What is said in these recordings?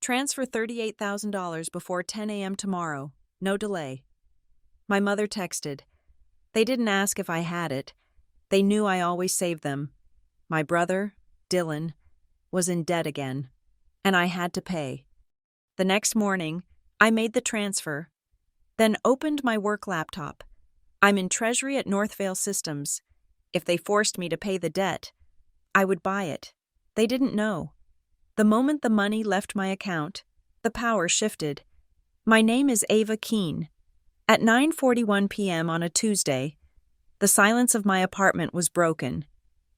Transfer $38,000 before 10 a.m. tomorrow. No delay. My mother texted. They didn't ask if I had it. They knew I always saved them. My brother, Dylan, was in debt again, and I had to pay. The next morning, I made the transfer, then opened my work laptop. I'm in Treasury at Northvale Systems. If they forced me to pay the debt, I would buy it. They didn't know. The moment the money left my account, the power shifted. My name is Ava Keene. At 9:41 p.m. on a Tuesday, the silence of my apartment was broken.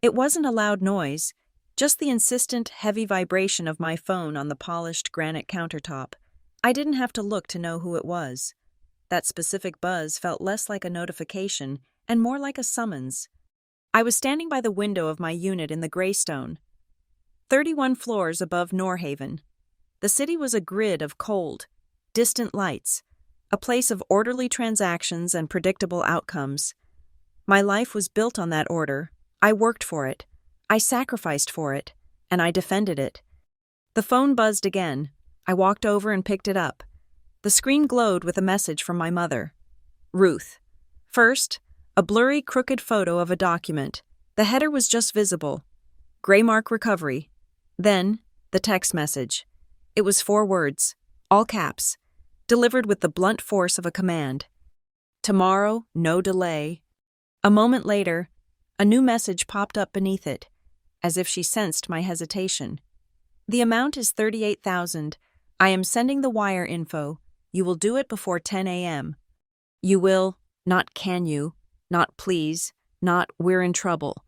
It wasn't a loud noise, just the insistent, heavy vibration of my phone on the polished granite countertop. I didn't have to look to know who it was. That specific buzz felt less like a notification and more like a summons. I was standing by the window of my unit in the Greystone, 31 floors above Norhaven. The city was a grid of cold, distant lights, a place of orderly transactions and predictable outcomes. My life was built on that order. I worked for it. I sacrificed for it, and I defended it. The phone buzzed again. I walked over and picked it up. The screen glowed with a message from my mother. Ruth. First, a blurry, crooked photo of a document. The header was just visible. Graymark recovery. Then, the text message. It was 4 words, all caps, delivered with the blunt force of a command. Tomorrow, no delay. A moment later, a new message popped up beneath it, as if she sensed my hesitation. The amount is $38,000. I am sending the wire info. You will do it before 10 a.m. You will, not can you, not please, not we're in trouble.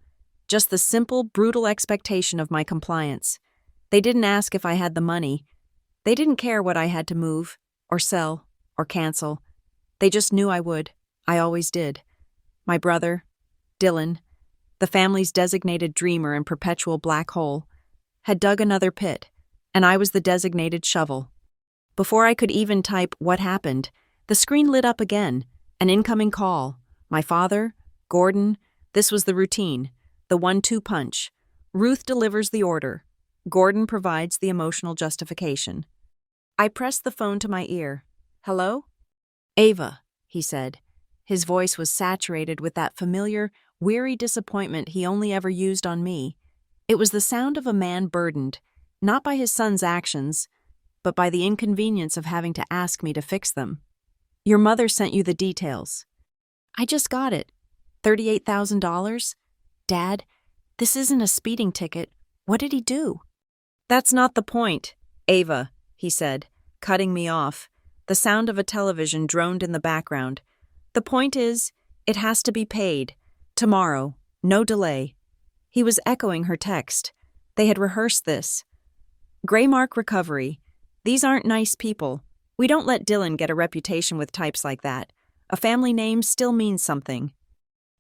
Just the simple, brutal expectation of my compliance. They didn't ask if I had the money. They didn't care what I had to move, or sell, or cancel. They just knew I would. I always did. My brother, Dylan, the family's designated dreamer and perpetual black hole, had dug another pit, and I was the designated shovel. Before I could even type what happened, the screen lit up again, an incoming call. My father, Gordon, this was the routine, the 1-2 punch. Ruth delivers the order. Gordon provides the emotional justification. I pressed the phone to my ear. Hello? Ava, he said. His voice was saturated with that familiar, weary disappointment he only ever used on me. It was the sound of a man burdened, not by his son's actions, but by the inconvenience of having to ask me to fix them. Your mother sent you the details. I just got it. $38,000? Dad, this isn't a speeding ticket. What did he do? That's not the point, Ava, he said, cutting me off. The sound of a television droned in the background. The point is, it has to be paid. Tomorrow. No delay. He was echoing her text. They had rehearsed this. Graymark recovery. These aren't nice people. We don't let Dylan get a reputation with types like that. A family name still means something.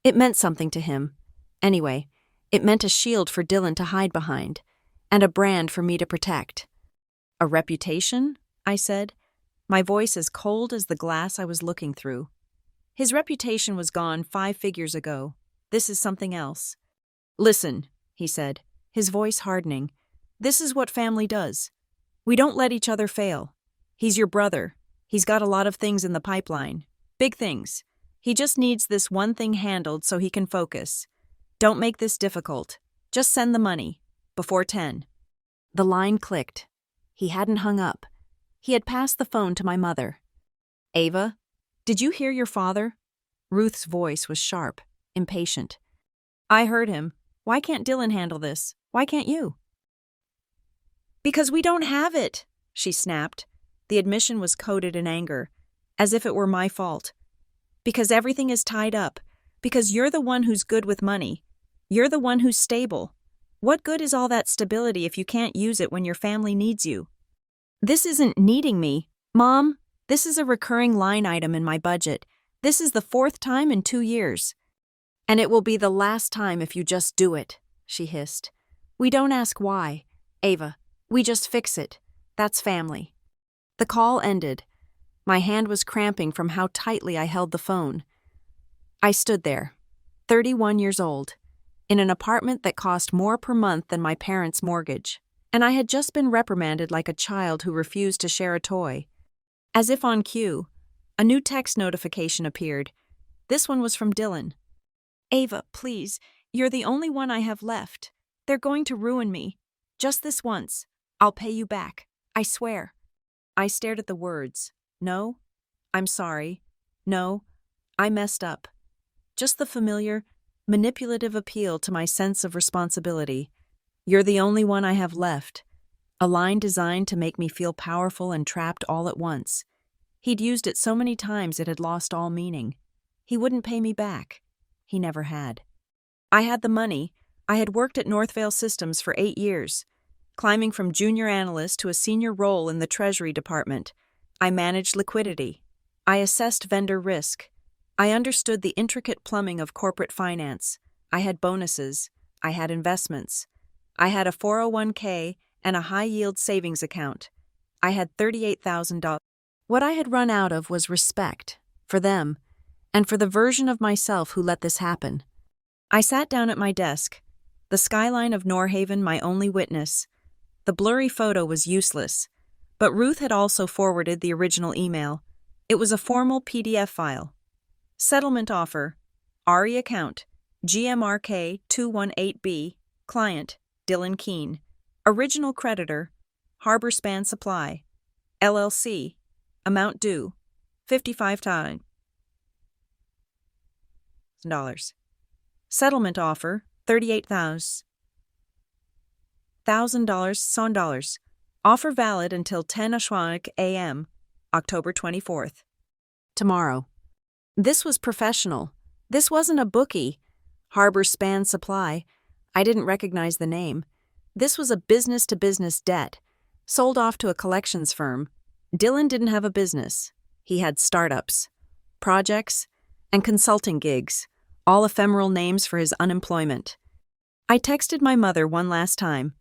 It meant something to him. Anyway, it meant a shield for Dylan to hide behind, and a brand for me to protect. A reputation? I said, my voice as cold as the glass I was looking through. His reputation was gone 5 figures ago. This is something else. Listen, he said, his voice hardening. This is what family does. We don't let each other fail. He's your brother. He's got a lot of things in the pipeline. Big things. He just needs this one thing handled so he can focus. Don't make this difficult. Just send the money. Before 10. The line clicked. He hadn't hung up. He had passed the phone to my mother. Ava, did you hear your father? Ruth's voice was sharp, impatient. I heard him. Why can't Dylan handle this? Why can't you? Because we don't have it, she snapped. The admission was coded in anger, as if it were my fault. Because everything is tied up. Because you're the one who's good with money. You're the one who's stable. What good is all that stability if you can't use it when your family needs you? This isn't needing me. Mom, this is a recurring line item in my budget. This is the 4th time in 2 years. And it will be the last time if you just do it, she hissed. We don't ask why, Ava. We just fix it. That's family. The call ended. My hand was cramping from how tightly I held the phone. I stood there, 31 years old, in an apartment that cost more per month than my parents' mortgage. And I had just been reprimanded like a child who refused to share a toy. As if on cue, a new text notification appeared. This one was from Dylan. "Ava, please, you're the only one I have left. They're going to ruin me. Just this once. I'll pay you back. I swear." I stared at the words. No, I'm sorry. No, I messed up. Just the familiar, manipulative appeal to my sense of responsibility. "You're the only one I have left." A line designed to make me feel powerful and trapped all at once. He'd used it so many times it had lost all meaning. He wouldn't pay me back. He never had. I had the money. I had worked at Northvale Systems for 8 years, climbing from junior analyst to a senior role in the Treasury Department. I managed liquidity. I assessed vendor risk. I understood the intricate plumbing of corporate finance. I had bonuses. I had investments. I had a 401k and a high-yield savings account. I had $38,000. What I had run out of was respect, for them, and for the version of myself who let this happen. I sat down at my desk, the skyline of Norhaven my only witness. The blurry photo was useless, but Ruth had also forwarded the original email. It was a formal PDF file. Settlement offer, RE account, GMRK 218B, client, Dylan Keene. Original creditor, Harbor Span Supply, LLC, amount due, $55,000. Settlement offer, $38,000. Offer valid until 10 a.m., October 24th. Tomorrow. This was professional. This wasn't a bookie. Harbor Span Supply. I didn't recognize the name. This was a business-to-business debt, sold off to a collections firm. Dylan didn't have a business. He had startups, projects, and consulting gigs, all ephemeral names for his unemployment. I texted my mother one last time.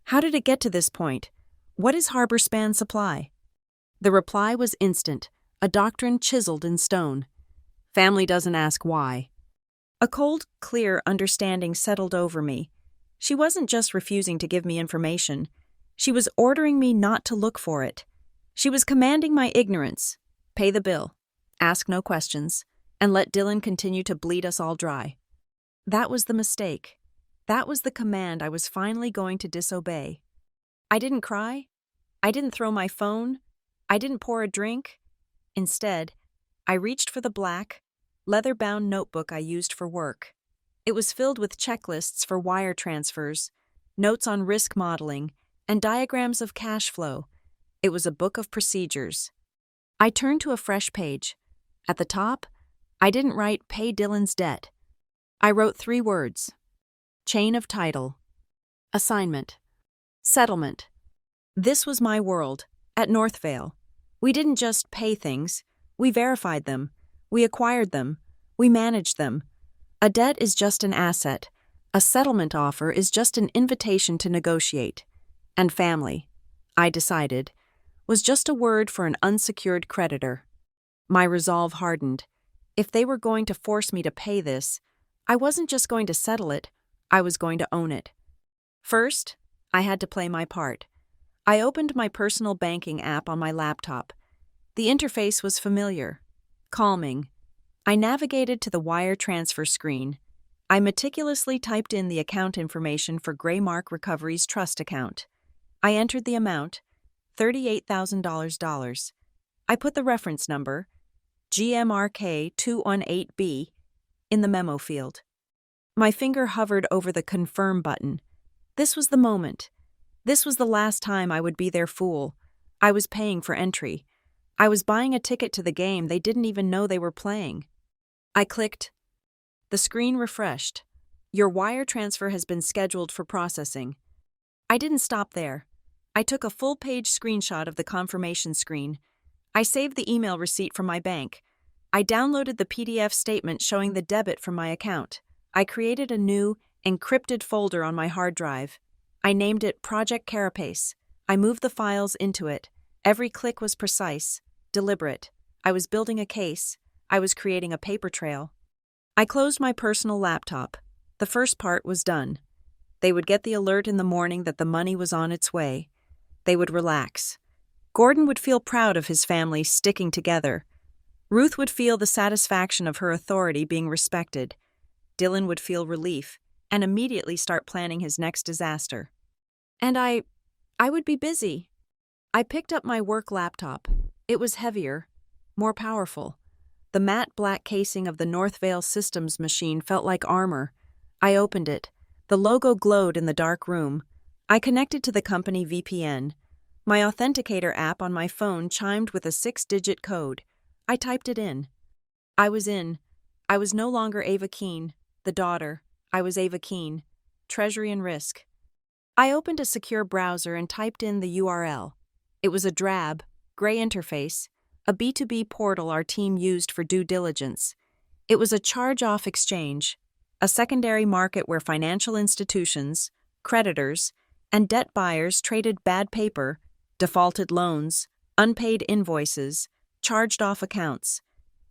How did it get to this point? What is Harbor Span Supply? The reply was instant, a doctrine chiseled in stone. Family doesn't ask why. A cold, clear understanding settled over me. She wasn't just refusing to give me information. She was ordering me not to look for it. She was commanding my ignorance. Pay the bill, ask no questions, and let Dylan continue to bleed us all dry. That was the mistake. That was the command I was finally going to disobey. I didn't cry. I didn't throw my phone. I didn't pour a drink. Instead, I reached for the black, leather-bound notebook I used for work. It was filled with checklists for wire transfers, notes on risk modeling, and diagrams of cash flow. It was a book of procedures. I turned to a fresh page. At the top, I didn't write "pay Dylan's debt." I wrote 3 words. Chain of title. Assignment. Settlement. This was my world, at Northvale. We didn't just pay things. We verified them. We acquired them. We managed them. A debt is just an asset. A settlement offer is just an invitation to negotiate. And family, I decided, was just a word for an unsecured creditor. My resolve hardened. If they were going to force me to pay this, I wasn't just going to settle it, I was going to own it. First, I had to play my part. I opened my personal banking app on my laptop. The interface was familiar, calming. I navigated to the wire transfer screen. I meticulously typed in the account information for Graymark Recovery's trust account. I entered the amount, $38,000. I put the reference number, GMRK 218B, in the memo field. My finger hovered over the confirm button. This was the moment. This was the last time I would be their fool. I was paying for entry. I was buying a ticket to the game they didn't even know they were playing. I clicked. The screen refreshed. Your wire transfer has been scheduled for processing. I didn't stop there. I took a full-page screenshot of the confirmation screen. I saved the email receipt from my bank. I downloaded the PDF statement showing the debit from my account. I created a new, encrypted folder on my hard drive. I named it Project Carapace. I moved the files into it. Every click was precise, deliberate. I was building a case. I was creating a paper trail. I closed my personal laptop. The first part was done. They would get the alert in the morning that the money was on its way. They would relax. Gordon would feel proud of his family sticking together. Ruth would feel the satisfaction of her authority being respected. Dylan would feel relief and immediately start planning his next disaster. And I would be busy. I picked up my work laptop. It was heavier, more powerful. The matte black casing of the Northvale Systems machine felt like armor. I opened it. The logo glowed in the dark room. I connected to the company VPN. My authenticator app on my phone chimed with a 6-digit code. I typed it in. I was in. I was no longer Ava Keene, the daughter. I was Ava Keene. Treasury and Risk. I opened a secure browser and typed in the URL. It was a drab, gray interface, a B2B portal our team used for due diligence. It was a charge-off exchange, a secondary market where financial institutions, creditors, and debt buyers traded bad paper, defaulted loans, unpaid invoices, charged-off accounts.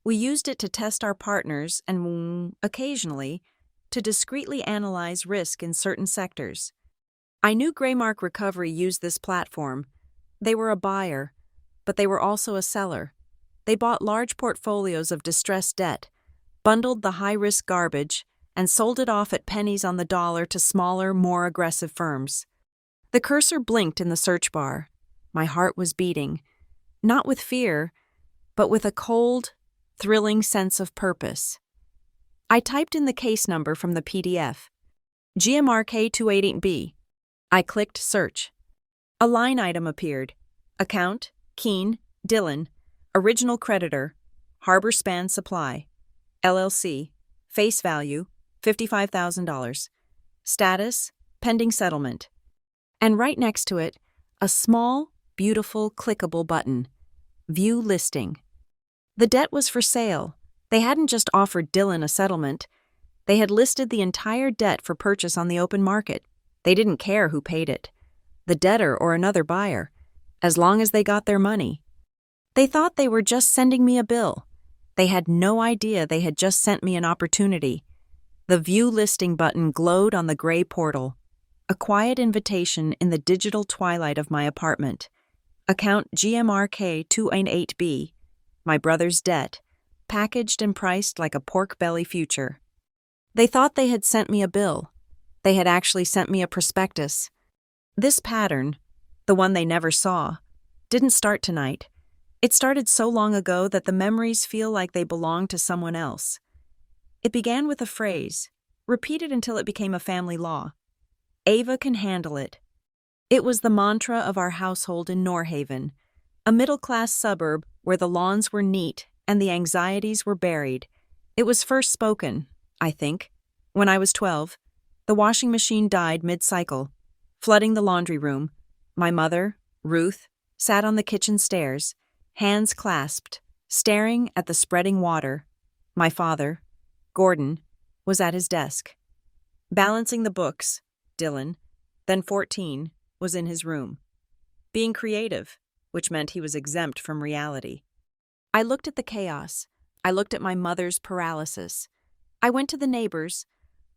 We used it to test our partners and, occasionally, to discreetly analyze risk in certain sectors. I knew Greymark Recovery used this platform. They were a buyer, but they were also a seller. They bought large portfolios of distressed debt, bundled the high-risk garbage, and sold it off at pennies on the dollar to smaller, more aggressive firms. The cursor blinked in the search bar. My heart was beating, not with fear, but with a cold, thrilling sense of purpose. I typed in the case number from the PDF. GMRK 288B. I clicked search. A line item appeared. Account, Keene, Dylan, original creditor, Harbor Span Supply, LLC, face value, $55,000. Status, pending settlement. And right next to it, a small, beautiful, clickable button. View listing. The debt was for sale. They hadn't just offered Dylan a settlement. They had listed the entire debt for purchase on the open market. They didn't care who paid it, the debtor or another buyer, as long as they got their money. They thought they were just sending me a bill. They had no idea they had just sent me an opportunity. The View Listing button glowed on the gray portal, a quiet invitation in the digital twilight of my apartment. Account GMRK 288B, my brother's debt, packaged and priced like a pork belly future. They thought they had sent me a bill. They had actually sent me a prospectus. This pattern, the one they never saw, didn't start tonight. It started so long ago that the memories feel like they belong to someone else. It began with a phrase, repeated until it became a family law. Ava can handle it. It was the mantra of our household in Norhaven, a middle-class suburb where the lawns were neat and the anxieties were buried. It was first spoken, I think, when I was 12. The washing machine died mid-cycle, flooding the laundry room. My mother, Ruth, sat on the kitchen stairs, hands clasped, staring at the spreading water. My father, Gordon, was at his desk. Balancing the books, Dylan, then 14, was in his room. Being creative, which meant he was exempt from reality. I looked at the chaos. I looked at my mother's paralysis. I went to the neighbors,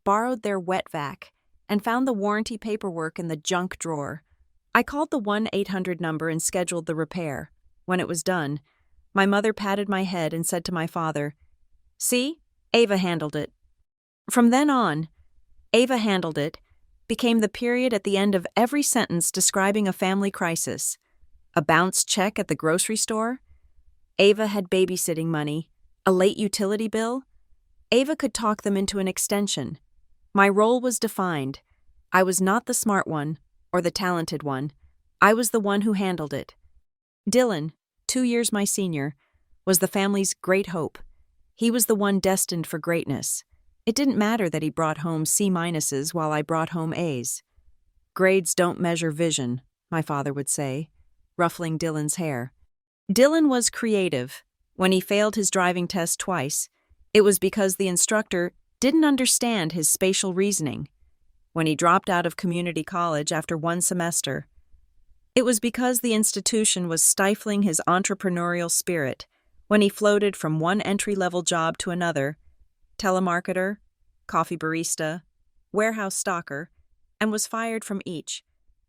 borrowed their wet vac, and found the warranty paperwork in the junk drawer. I called the 1-800 number and scheduled the repair. When it was done, my mother patted my head and said to my father, "See, Ava handled it." From then on, Ava handled it became the period at the end of every sentence describing a family crisis. A bounced check at the grocery store? Ava had babysitting money. A late utility bill? Ava could talk them into an extension. My role was defined. I was not the smart one or the talented one. I was the one who handled it. Dylan, 2 years my senior, was the family's great hope. He was the one destined for greatness. It didn't matter that he brought home C-minuses while I brought home A's. Grades don't measure vision, my father would say, ruffling Dylan's hair. Dylan was creative. When he failed his driving test twice, it was because the instructor didn't understand his spatial reasoning. When he dropped out of community college after one semester, it was because the institution was stifling his entrepreneurial spirit. When he floated from one entry-level job to another, telemarketer, coffee barista, warehouse stocker, and was fired from each.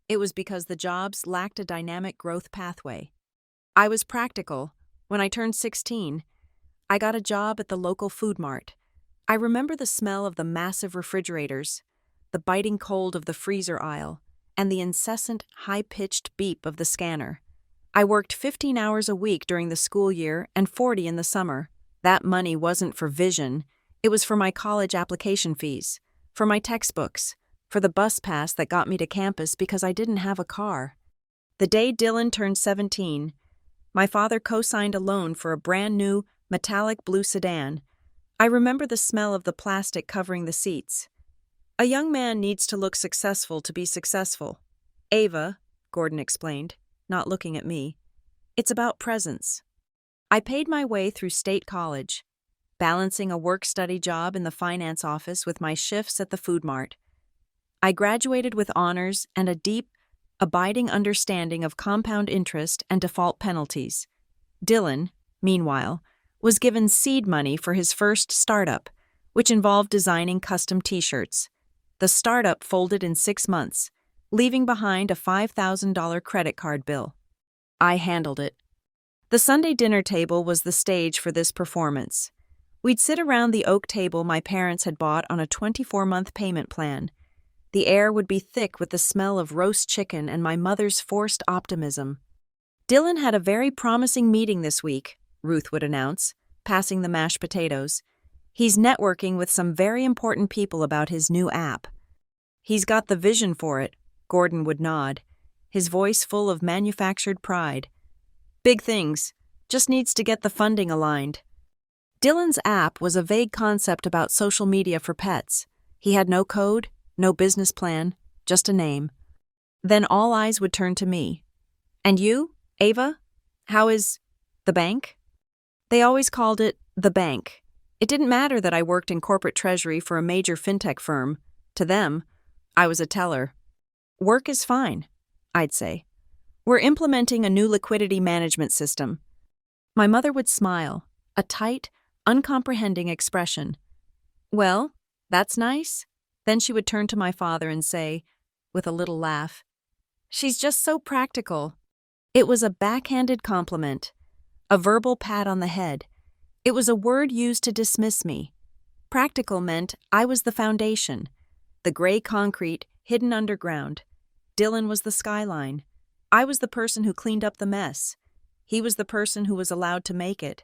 It was because the jobs lacked a dynamic growth pathway. I was practical. When I turned 16, I got a job at the local food mart. I remember the smell of the massive refrigerators, the biting cold of the freezer aisle, and the incessant, high-pitched beep of the scanner. I worked 15 hours a week during the school year and 40 in the summer. That money wasn't for vision. It was for my college application fees, for my textbooks, for the bus pass that got me to campus because I didn't have a car. The day Dylan turned 17, my father co-signed a loan for a brand new, metallic blue sedan. I remember the smell of the plastic covering the seats. A young man needs to look successful to be successful. Ava, Gordon explained, not looking at me. It's about presence. I paid my way through state college, balancing a work-study job in the finance office with my shifts at the food mart. I graduated with honors and a deep, abiding understanding of compound interest and default penalties. Dylan, meanwhile, was given seed money for his first startup, which involved designing custom t-shirts. The startup folded in 6 months, leaving behind a $5,000 credit card bill. I handled it. The Sunday dinner table was the stage for this performance. We'd sit around the oak table my parents had bought on a 24-month payment plan. The air would be thick with the smell of roast chicken and my mother's forced optimism. Dylan had a very promising meeting this week, Ruth would announce, passing the mashed potatoes. He's networking with some very important people about his new app. He's got the vision for it, Gordon would nod, his voice full of manufactured pride. Big things, just needs to get the funding aligned. Dylan's app was a vague concept about social media for pets. He had no code, no business plan, just a name. Then all eyes would turn to me. And you, Ava? How is the bank? They always called it the bank. It didn't matter that I worked in corporate treasury for a major fintech firm. To them, I was a teller. Work is fine, I'd say. We're implementing a new liquidity management system. My mother would smile, a tight, uncomprehending expression. Well, that's nice. Then she would turn to my father and say, with a little laugh, "She's just so practical." It was a backhanded compliment, a verbal pat on the head. It was a word used to dismiss me. Practical meant I was the foundation, the gray concrete hidden underground. Dylan was the skyline. I was the person who cleaned up the mess. He was the person who was allowed to make it.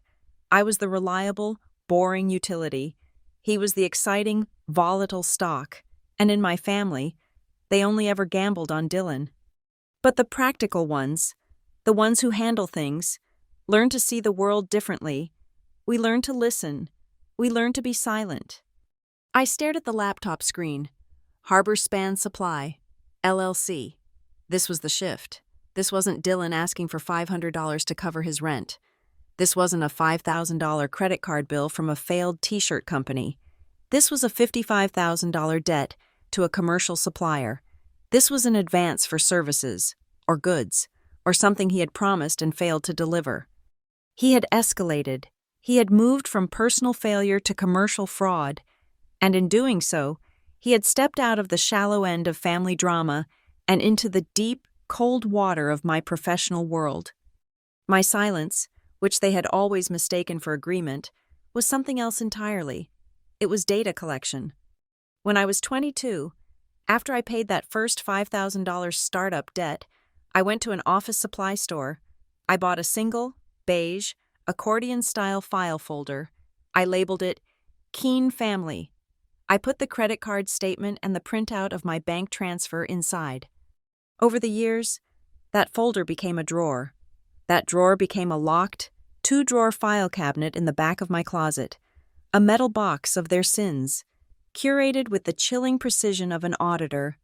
I was the reliable, boring utility. He was the exciting, volatile stock. And in my family, they only ever gambled on Dylan. But the practical ones, the ones who handle things, learn to see the world differently. We learn to listen. We learn to be silent. I stared at the laptop screen. Harbor Span Supply, LLC. This was the shift. This wasn't Dylan asking for $500 to cover his rent. This wasn't a $5,000 credit card bill from a failed t-shirt company. This was a $55,000 debt to a commercial supplier. This was an advance for services, or goods, or something he had promised and failed to deliver. He had escalated. He had moved from personal failure to commercial fraud, and in doing so, he had stepped out of the shallow end of family drama and into the deep, cold water of my professional world. My silence, which they had always mistaken for agreement, was something else entirely. It was data collection. When I was 22, after I paid that first $5,000 startup debt, I went to an office supply store. I bought a single, beige, accordion-style file folder. I labeled it Keen Family. I put the credit card statement and the printout of my bank transfer inside. Over the years, that folder became a drawer. That drawer became a locked, 2-drawer file cabinet in the back of my closet, a metal box of their sins, curated with the chilling precision of an auditor.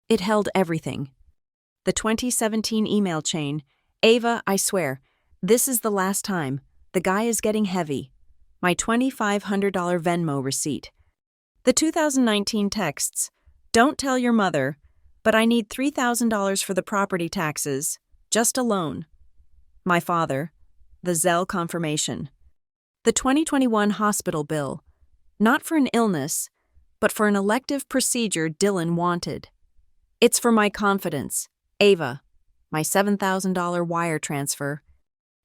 It held everything. The 2017 email chain, "Ava, I swear, this is the last time. The guy is getting heavy." My $2,500 Venmo receipt. The 2019 texts, "Don't tell your mother, but I need $3,000 for the property taxes, just a loan." My father, the Zelle confirmation. The 2021 hospital bill, not for an illness, but for an elective procedure Dylan wanted. It's for my confidence. Ava, my $7,000 wire transfer.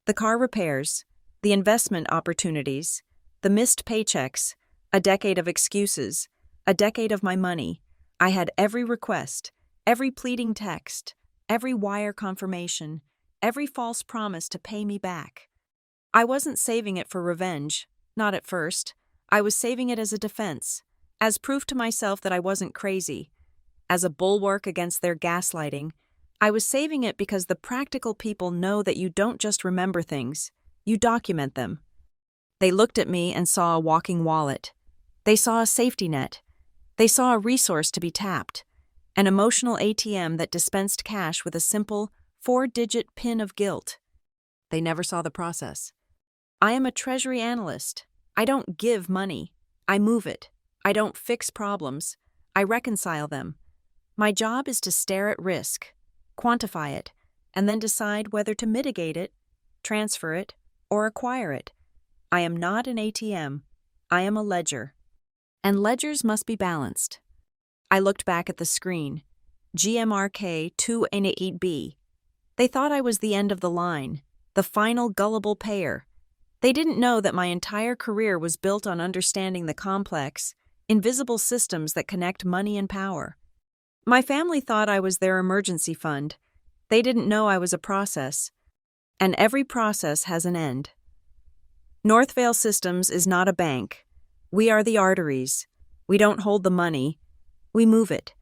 The car repairs, the investment opportunities, the missed paychecks, a decade of excuses, a decade of my money. I had every request, every pleading text, every wire confirmation, every false promise to pay me back. I wasn't saving it for revenge, not at first. I was saving it as a defense, as proof to myself that I wasn't crazy, as a bulwark against their gaslighting. I was saving it because the practical people know that you don't just remember things, you document them. They looked at me and saw a walking wallet. They saw a safety net. They saw a resource to be tapped, an emotional ATM that dispensed cash with a simple, 4-digit PIN of guilt. They never saw the process. I am a treasury analyst. I don't give money. I move it. I don't fix problems. I reconcile them. My job is to stare at risk, quantify it, and then decide whether to mitigate it, transfer it, or acquire it. I am not an ATM. I am a ledger. And ledgers must be balanced. I looked back at the screen. GMRK 288B. They thought I was the end of the line, the final gullible payer. They didn't know that my entire career was built on understanding the complex, invisible systems that connect money and power. My family thought I was their emergency fund. They didn't know I was a process. And every process has an end. Northvale Systems is not a bank. We are the arteries. We don't hold the money. We move it.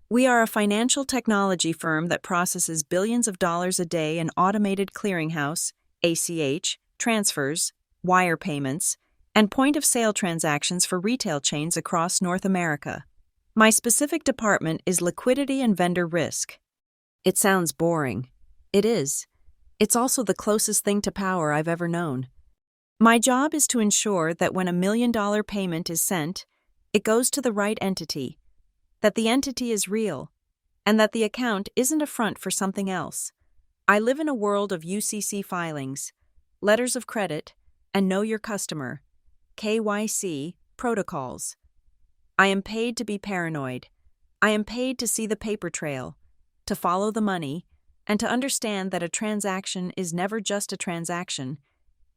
We are a financial technology firm that processes billions of dollars a day in automated clearinghouse, ACH, transfers, wire payments, and point-of-sale transactions for retail chains across North America. My specific department is liquidity and vendor risk. It sounds boring. It is. It's also the closest thing to power I've ever known. My job is to ensure that when $1 million payment is sent, it goes to the right entity, that the entity is real, and that the account isn't a front for something else. I live in a world of UCC filings, letters of credit, and know your customer, KYC, protocols. I am paid to be paranoid. I am paid to see the paper trail, to follow the money, and to understand that a transaction is never just a transaction.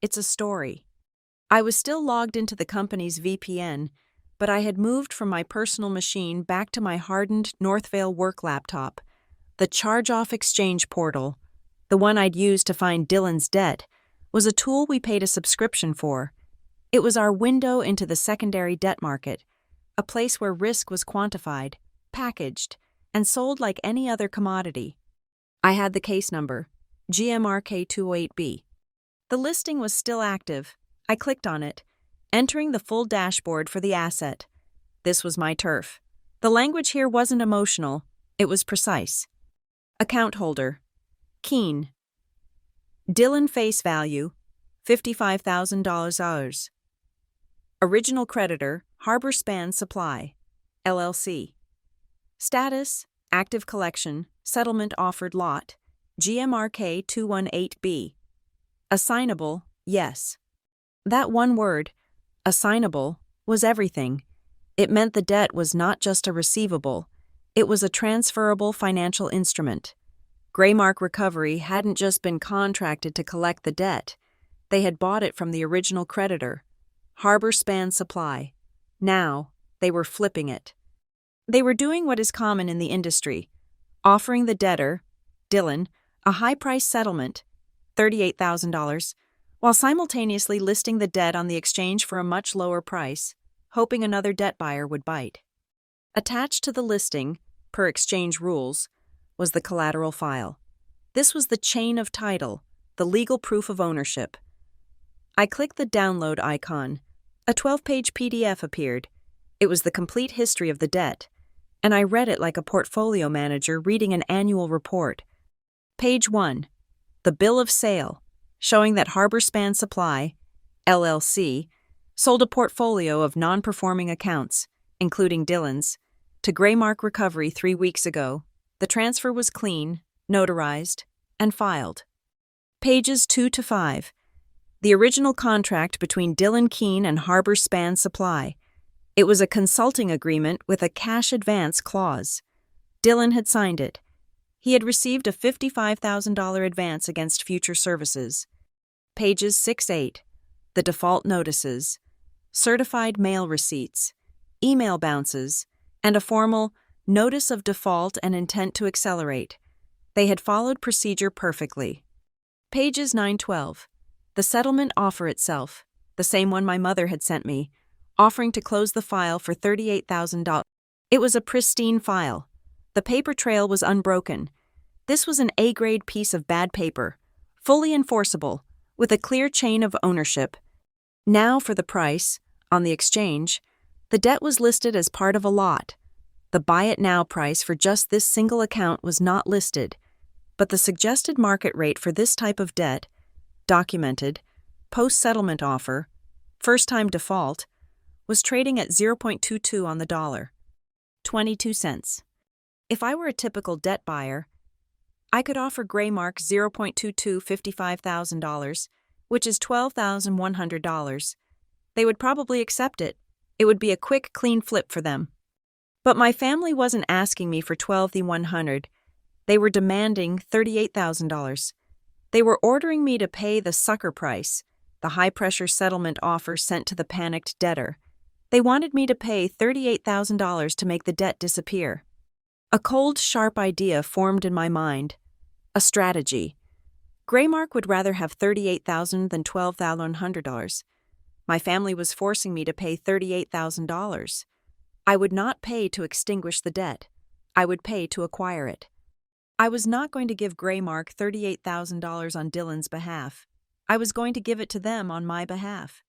It's a story. I was still logged into the company's VPN, but I had moved from my personal machine back to my hardened Northvale work laptop, the charge-off exchange portal. The one I'd used to find Dylan's debt was a tool we paid a subscription for. It was our window into the secondary debt market, a place where risk was quantified, packaged, and sold like any other commodity. I had the case number, GMRK 208B. The listing was still active. I clicked on it, entering the full dashboard for the asset. This was my turf. The language here wasn't emotional, it was precise. Account holder, Keen. Dylan face value, $55,000. Original creditor, Harbor Span Supply, LLC. Status, active collection, settlement offered lot, GMRK 218B. Assignable, yes. That one word, assignable, was everything. It meant the debt was not just a receivable, it was a transferable financial instrument. Graymark Recovery hadn't just been contracted to collect the debt. They had bought it from the original creditor, Harbor Span Supply. Now, they were flipping it. They were doing what is common in the industry, offering the debtor, Dylan, a high-price settlement, $38,000, while simultaneously listing the debt on the exchange for a much lower price, hoping another debt buyer would bite. Attached to the listing, per exchange rules, was the collateral file. This was the chain of title, the legal proof of ownership. I clicked the download icon. A 12-page PDF appeared. It was the complete history of the debt, and I read it like a portfolio manager reading an annual report. Page 1. The bill of sale, showing that Harbor Span Supply, LLC, sold a portfolio of non-performing accounts, including Dylan's, to Graymark Recovery 3 weeks ago. The transfer was clean, notarized, and filed. Pages 2 to 5. The original contract between Dylan Keen and Harbor Span Supply. It was a consulting agreement with a cash advance clause. Dylan had signed it. He had received a $55,000 advance against future services. Pages 6-8. The default notices, certified mail receipts, email bounces, and a formal notice of default and intent to accelerate. They had followed procedure perfectly. Pages 9-12. The settlement offer itself, the same one my mother had sent me, offering to close the file for $38,000. It was a pristine file. The paper trail was unbroken. This was an A-grade piece of bad paper, fully enforceable, with a clear chain of ownership. Now for the price. On the exchange, the debt was listed as part of a lot. The buy-it-now price for just this single account was not listed, but the suggested market rate for this type of debt, documented, post-settlement offer, first-time default, was trading at 0.22 on the dollar, 22 cents. If I were a typical debt buyer, I could offer Graymark 0.22 $55,000, which is $12,100. They would probably accept it. It would be a quick, clean flip for them. But my family wasn't asking me for $12,100. They were demanding $38,000. They were ordering me to pay the sucker price, the high-pressure settlement offer sent to the panicked debtor. They wanted me to pay $38,000 to make the debt disappear. A cold, sharp idea formed in my mind. A strategy. Graymark would rather have $38,000 than $12,100. My family was forcing me to pay $38,000. I would not pay to extinguish the debt. I would pay to acquire it. I was not going to give Graymark $38,000 on Dylan's behalf. I was going to give it to them on my behalf.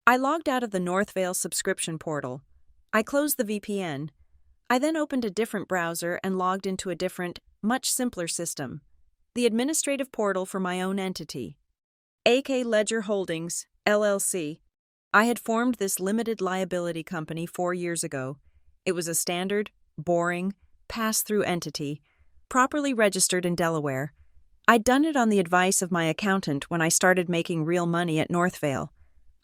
I logged out of the Northvale subscription portal. I closed the VPN. I then opened a different browser and logged into a different, much simpler system, the administrative portal for my own entity. AK Ledger Holdings, LLC. I had formed this limited liability company 4 years ago. It was a standard, boring, pass-through entity, properly registered in Delaware. I'd done it on the advice of my accountant when I started making real money at Northvale.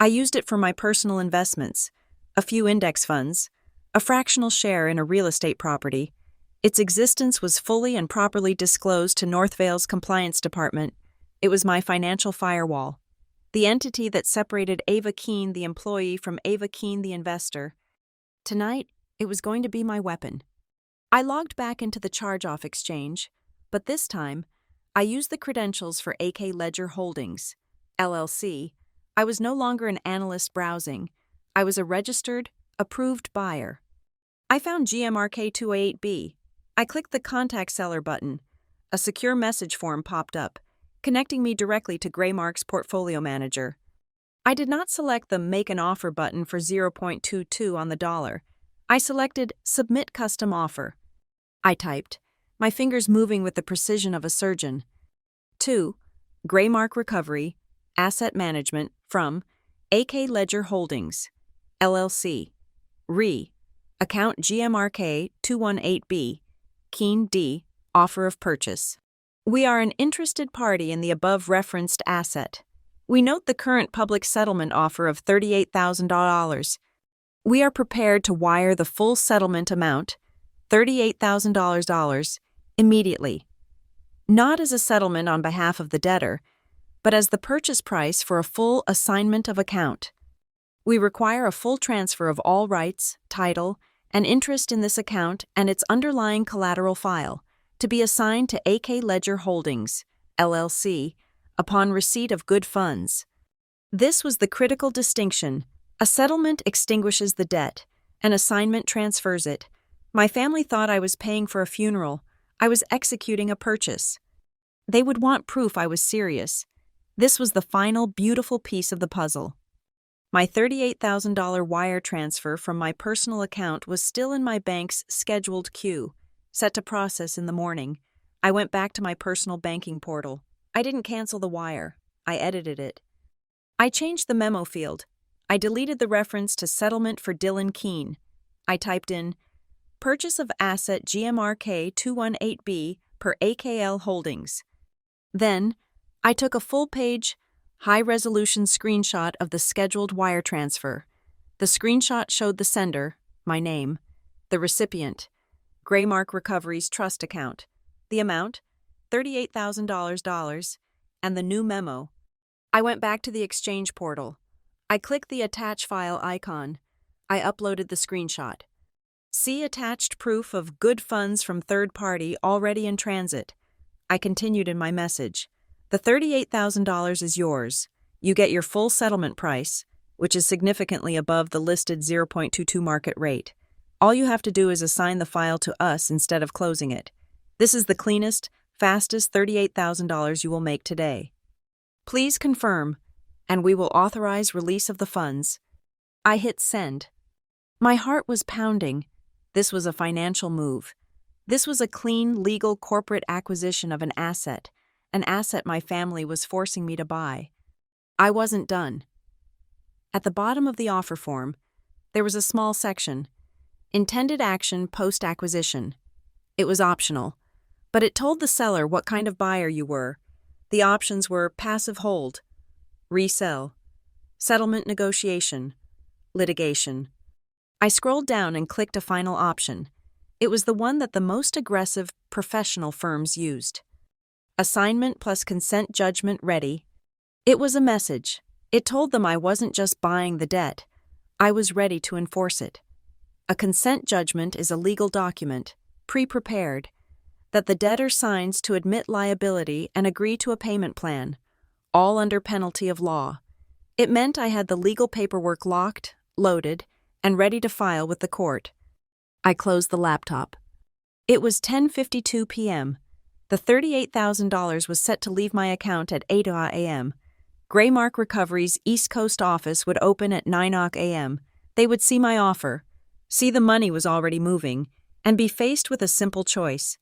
I used it for my personal investments, a few index funds, a fractional share in a real estate property. Its existence was fully and properly disclosed to Northvale's compliance department. It was my financial firewall, the entity that separated Ava Keene, the employee, from Ava Keene, the investor. Tonight, it was going to be my weapon. I logged back into the charge-off exchange, but this time, I used the credentials for AK Ledger Holdings, LLC. I was no longer an analyst browsing. I was a registered, approved buyer. I found GMRK208B. I clicked the Contact Seller button. A secure message form popped up, connecting me directly to Graymark's portfolio manager. I did not select the Make an Offer button for 0.22 on the dollar. I selected Submit Custom Offer. I typed, my fingers moving with the precision of a surgeon. 2. Graymark Recovery, Asset Management from AK Ledger Holdings, LLC. Account GMRK 218B, Keene D, Offer of Purchase. We are an interested party in the above-referenced asset. We note the current public settlement offer of $38,000. We are prepared to wire the full settlement amount, $38,000, immediately. Not as a settlement on behalf of the debtor, but as the purchase price for a full assignment of account. We require a full transfer of all rights, title, and interest in this account and its underlying collateral file to be assigned to AK Ledger Holdings, LLC, upon receipt of good funds. This was the critical distinction. A settlement extinguishes the debt, an assignment transfers it. My family thought I was paying for a funeral. I was executing a purchase. They would want proof I was serious. This was the final, beautiful piece of the puzzle. My $38,000 wire transfer from my personal account was still in my bank's scheduled queue, set to process in the morning. I went back to my personal banking portal. I didn't cancel the wire. I edited it. I changed the memo field. I deleted the reference to settlement for Dylan Keene. I typed in, Purchase of Asset GMRK 218B per AKL Holdings. Then, I took a full-page, high-resolution screenshot of the scheduled wire transfer. The screenshot showed the sender, my name, the recipient, Graymark Recovery's trust account. The amount? $38,000, and the new memo. I went back to the exchange portal. I clicked the attach file icon. I uploaded the screenshot. See attached proof of good funds from third party already in transit. I continued in my message. The $38,000 is yours. You get your full settlement price, which is significantly above the listed 0.22 market rate. All you have to do is assign the file to us instead of closing it. This is the cleanest, fastest $38,000 you will make today. Please confirm, and we will authorize release of the funds. I hit send. My heart was pounding. This was a financial move. This was a clean, legal corporate acquisition of an asset my family was forcing me to buy. I wasn't done. At the bottom of the offer form, there was a small section, Intended Action Post-Acquisition. It was optional, but it told the seller what kind of buyer you were. The options were passive hold, resell, settlement negotiation, litigation. I scrolled down and clicked a final option. It was the one that the most aggressive professional firms used. Assignment plus consent judgment ready. It was a message. It told them I wasn't just buying the debt. I was ready to enforce it. A consent judgment is a legal document, pre-prepared, that the debtor signs to admit liability and agree to a payment plan, all under penalty of law. It meant I had the legal paperwork locked, loaded, and ready to file with the court. I closed the laptop. It was 10:52 p.m. The $38,000 was set to leave my account at 8 a.m. Graymark Recovery's East Coast office would open at 9 a.m. They would see my offer, see the money was already moving, and be faced with a simple choice.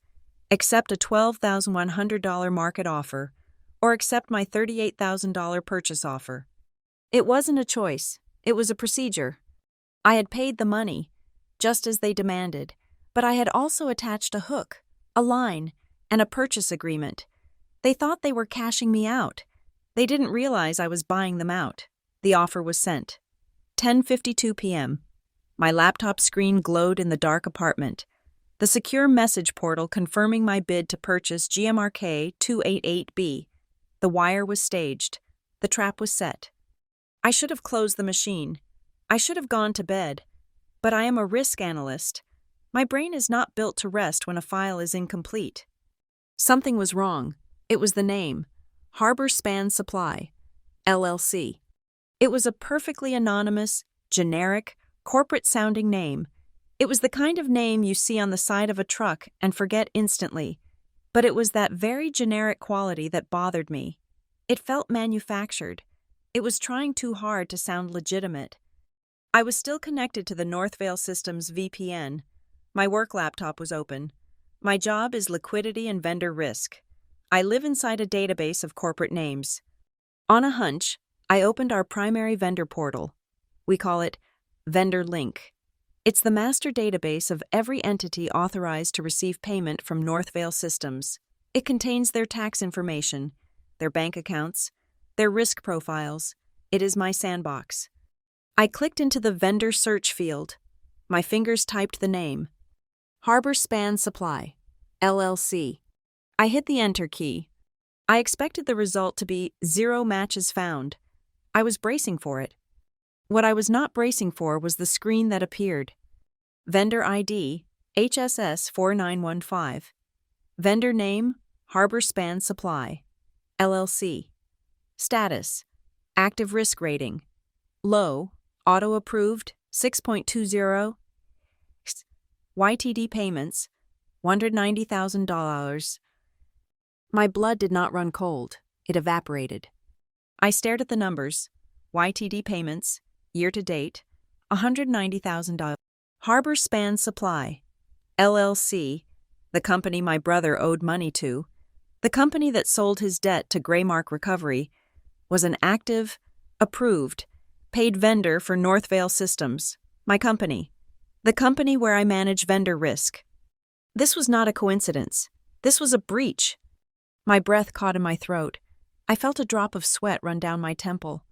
Accept a $12,100 market offer, or accept my $38,000 purchase offer. It wasn't a choice, it was a procedure. I had paid the money, just as they demanded, but I had also attached a hook, a line, and a purchase agreement. They thought they were cashing me out. They didn't realize I was buying them out. The offer was sent. 10:52 p.m. My laptop screen glowed in the dark apartment. The secure message portal confirming my bid to purchase GMRK 288B. The wire was staged. The trap was set. I should have closed the machine. I should have gone to bed. But I am a risk analyst. My brain is not built to rest when a file is incomplete. Something was wrong. It was the name. Harbor Span Supply, LLC. It was a perfectly anonymous, generic, corporate-sounding name. It was the kind of name you see on the side of a truck and forget instantly. But it was that very generic quality that bothered me. It felt manufactured. It was trying too hard to sound legitimate. I was still connected to the Northvale Systems VPN. My work laptop was open. My job is liquidity and vendor risk. I live inside a database of corporate names. On a hunch, I opened our primary vendor portal. We call it Vendor Link. It's the master database of every entity authorized to receive payment from Northvale Systems. It contains their tax information, their bank accounts, their risk profiles. It is my sandbox. I clicked into the vendor search field. My fingers typed the name. Harbor Span Supply, LLC. I hit the Enter key. I expected the result to be 0 matches found. I was bracing for it. What I was not bracing for was the screen that appeared. Vendor ID, HSS 4915. Vendor name, Harbor Span Supply, LLC. Status, active risk rating. Low, auto-approved, 6.20. YTD payments, $190,000. My blood did not run cold. It evaporated. I stared at the numbers. YTD payments, year to date, $190,000. Harbor Span Supply, LLC, the company my brother owed money to, the company that sold his debt to Graymark Recovery, was an active, approved, paid vendor for Northvale Systems, my company, the company where I manage vendor risk. This was not a coincidence. This was a breach. My breath caught in my throat. I felt a drop of sweat run down my temple.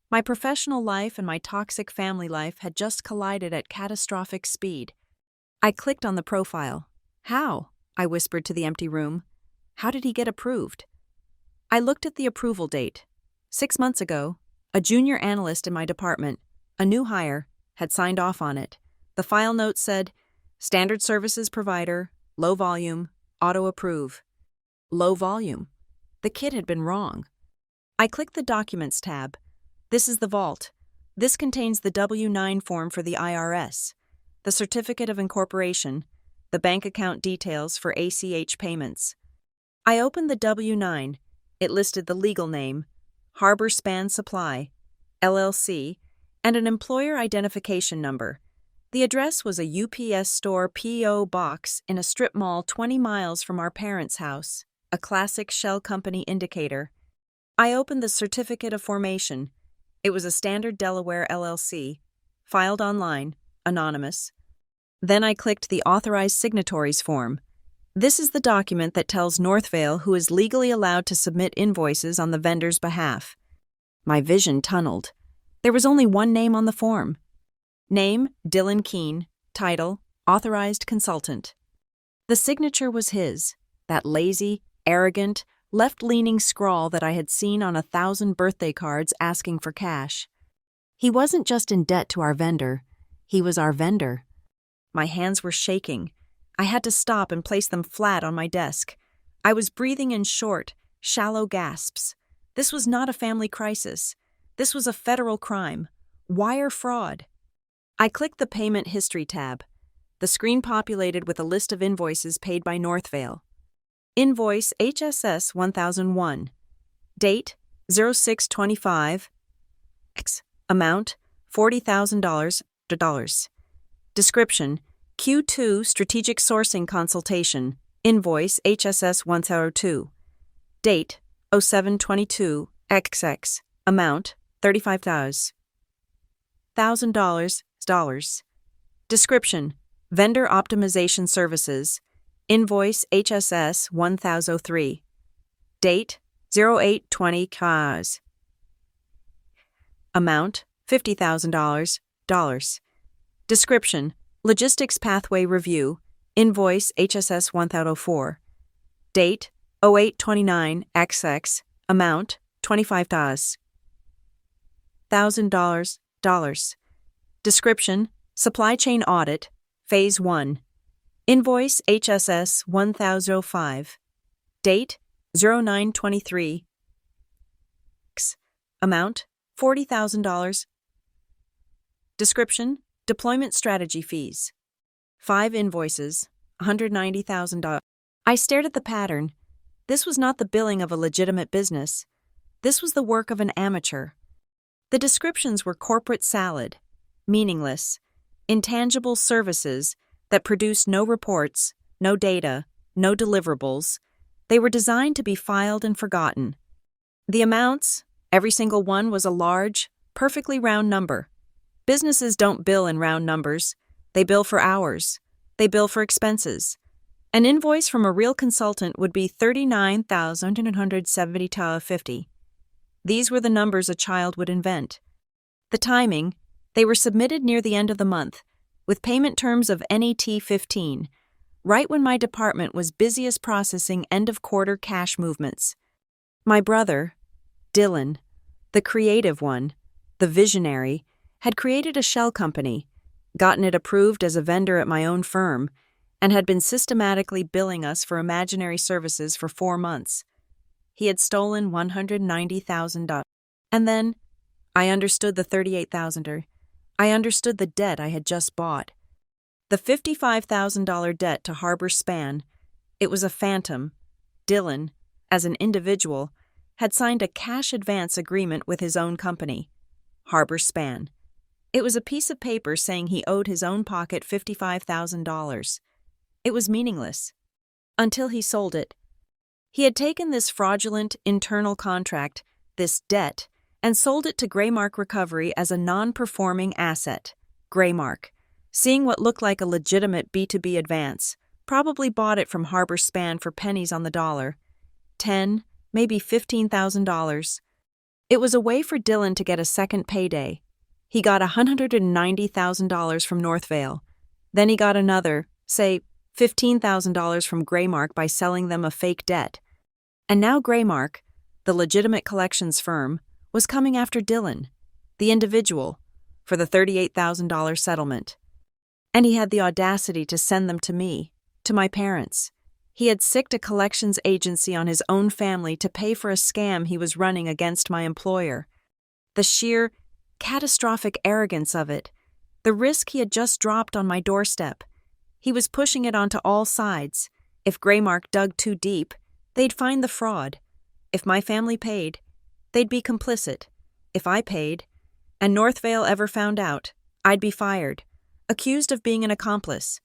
My professional life and my toxic family life had just collided at catastrophic speed. I clicked on the profile. How? I whispered to the empty room. How did he get approved? I looked at the approval date. 6 months ago, a junior analyst in my department, a new hire, had signed off on it. The file note said, Standard Services Provider, Low Volume, Auto Approve. Low volume. The kid had been wrong. I clicked the Documents tab. This is the vault. This contains the W-9 form for the IRS, the Certificate of Incorporation, the bank account details for ACH payments. I opened the W-9. It listed the legal name, Harbor Span Supply, LLC, and an employer identification number. The address was a UPS store P.O. box in a strip mall 20 miles from our parents' house, a classic shell company indicator. I opened the Certificate of Formation. It was a standard Delaware LLC, filed online, anonymous. Then I clicked the Authorized Signatories form. This is the document that tells Northvale who is legally allowed to submit invoices on the vendor's behalf. My vision tunneled. There was only one name on the form. Name, Dylan Keene. Title, Authorized Consultant. The signature was his, that lazy, arrogant, left-leaning scrawl that I had seen on 1,000 birthday cards asking for cash. He wasn't just in debt to our vendor. He was our vendor. My hands were shaking. I had to stop and place them flat on my desk. I was breathing in short, shallow gasps. This was not a family crisis. This was a federal crime. Wire fraud. I clicked the Payment History tab. The screen populated with a list of invoices paid by Northvale. Invoice HSS 1001. Date 06/25. Amount $40,000. Description: Q2 Strategic Sourcing Consultation. Invoice HSS 102. Date 07/22. XX. Amount $35,000. Description: Vendor Optimization Services. Invoice HSS 1003. Date 08/20. Amount $50,000. Description: Logistics Pathway Review. Invoice HSS 1004. Date 08/29. XX. Amount $25,000. Description: Supply Chain Audit. Phase 1. Invoice HSS 1005. Date 09/23. Amount $40,000. Description: Deployment Strategy Fees. 5 invoices, $190,000. I stared at the pattern. This was not the billing of a legitimate business. This was the work of an amateur. The descriptions were corporate salad, meaningless, intangible services that produced no reports, no data, no deliverables. They were designed to be filed and forgotten. The amounts, every single one, was a large, perfectly round number. Businesses don't bill in round numbers. They bill for hours. They bill for expenses. An invoice from a real consultant would be $39,970.50. These were the numbers a child would invent. The timing, they were submitted near the end of the month, with payment terms of NET 15, right when my department was busiest processing end-of-quarter cash movements. My brother, Dylan, the creative one, the visionary, had created a shell company, gotten it approved as a vendor at my own firm, and had been systematically billing us for imaginary services for 4 months. He had stolen $190,000. And then, I understood the $38,000. I understood the debt I had just bought. The $55,000 debt to Harbor Span. It was a phantom. Dylan, as an individual, had signed a cash advance agreement with his own company, Harbor Span. It was a piece of paper saying he owed his own pocket $55,000. It was meaningless. Until he sold it. He had taken this fraudulent internal contract, this debt, and sold it to Graymark Recovery as a non-performing asset. Graymark, seeing what looked like a legitimate B2B advance, probably bought it from Harbor Span for pennies on the dollar. $10,000, maybe $15,000. It was a way for Dylan to get a second payday. He got $190,000 from Northvale. Then he got another, say, $15,000 from Graymark by selling them a fake debt. And now Graymark, the legitimate collections firm, was coming after Dylan, the individual, for the $38,000 settlement. And he had the audacity to send them to me, to my parents. He had sicked a collections agency on his own family to pay for a scam he was running against my employer. The sheer, catastrophic arrogance of it, the risk he had just dropped on my doorstep. He was pushing it onto all sides. If Graymark dug too deep, they'd find the fraud. If my family paid, they'd be complicit. If I paid, and Northvale ever found out, I'd be fired, accused of being an accomplice.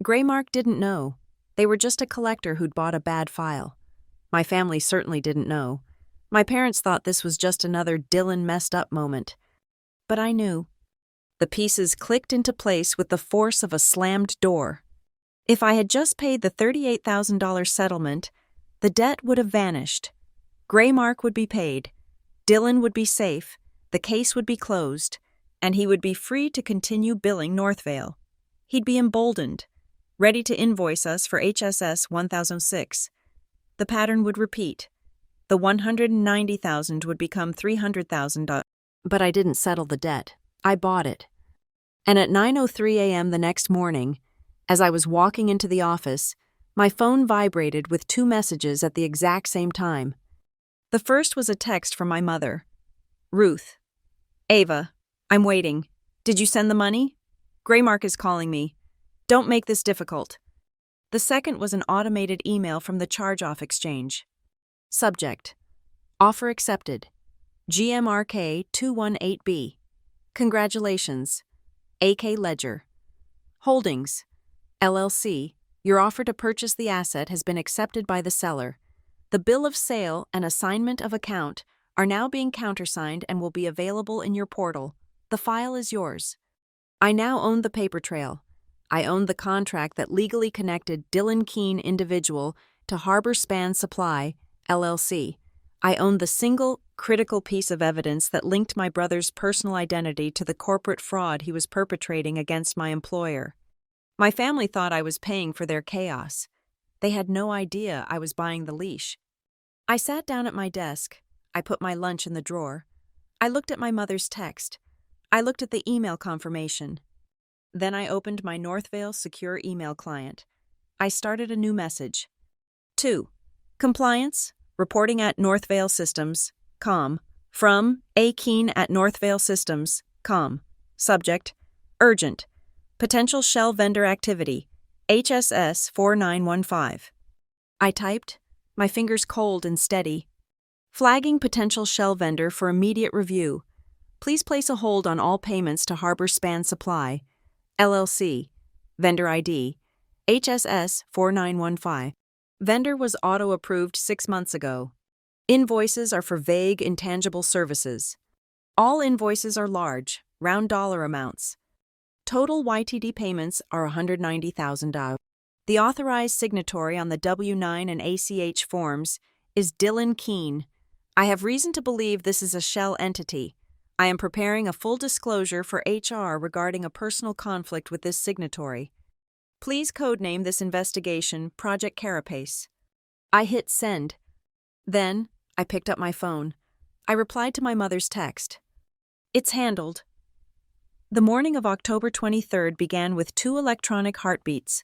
Graymark didn't know. They were just a collector who'd bought a bad file. My family certainly didn't know. My parents thought this was just another Dylan messed up moment. But I knew. The pieces clicked into place with the force of a slammed door. If I had just paid the $38,000 settlement, the debt would have vanished. Graymark would be paid. Dylan would be safe. The case would be closed. And he would be free to continue billing Northvale. He'd be emboldened, ready to invoice us for HSS 1006. The pattern would repeat. The $190,000 would become $300,000. But I didn't settle the debt. I bought it. And at 9:03 a.m. the next morning, as I was walking into the office, my phone vibrated with 2 messages at the exact same time. The first was a text from my mother. Ruth. Ava, I'm waiting. Did you send the money? Graymark is calling me. Don't make this difficult. The second was an automated email from the charge-off exchange. Subject: Offer accepted. GMRK 218B. Congratulations. AK Ledger. Holdings. LLC. Your offer to purchase the asset has been accepted by the seller. The bill of sale and assignment of account are now being countersigned and will be available in your portal. The file is yours. I now own the paper trail. I owned the contract that legally connected Dylan Keene individual to Harbor Span Supply, LLC. I owned the single, critical piece of evidence that linked my brother's personal identity to the corporate fraud he was perpetrating against my employer. My family thought I was paying for their chaos. They had no idea I was buying the leash. I sat down at my desk. I put my lunch in the drawer. I looked at my mother's text. I looked at the email confirmation. Then I opened my Northvale secure email client. I started a new message. 2. Compliance, reporting at Northvale Systems, com. From A. Keene at Northvale Systems, com. Subject: Urgent. Potential shell vendor activity. HSS 4915. I typed, my fingers cold and steady. Flagging potential shell vendor for immediate review. Please place a hold on all payments to Harbor Span Supply, LLC, vendor ID, HSS 4915. Vendor was auto-approved 6 months ago. Invoices are for vague, intangible services. All invoices are large, round dollar amounts. Total YTD payments are $190,000. The authorized signatory on the W-9 and ACH forms is Dylan Keene. I have reason to believe this is a shell entity. I am preparing a full disclosure for HR regarding a personal conflict with this signatory. Please codename this investigation Project Carapace. I hit send. Then, I picked up my phone. I replied to my mother's text. It's handled. The morning of October 23rd began with 2 electronic heartbeats,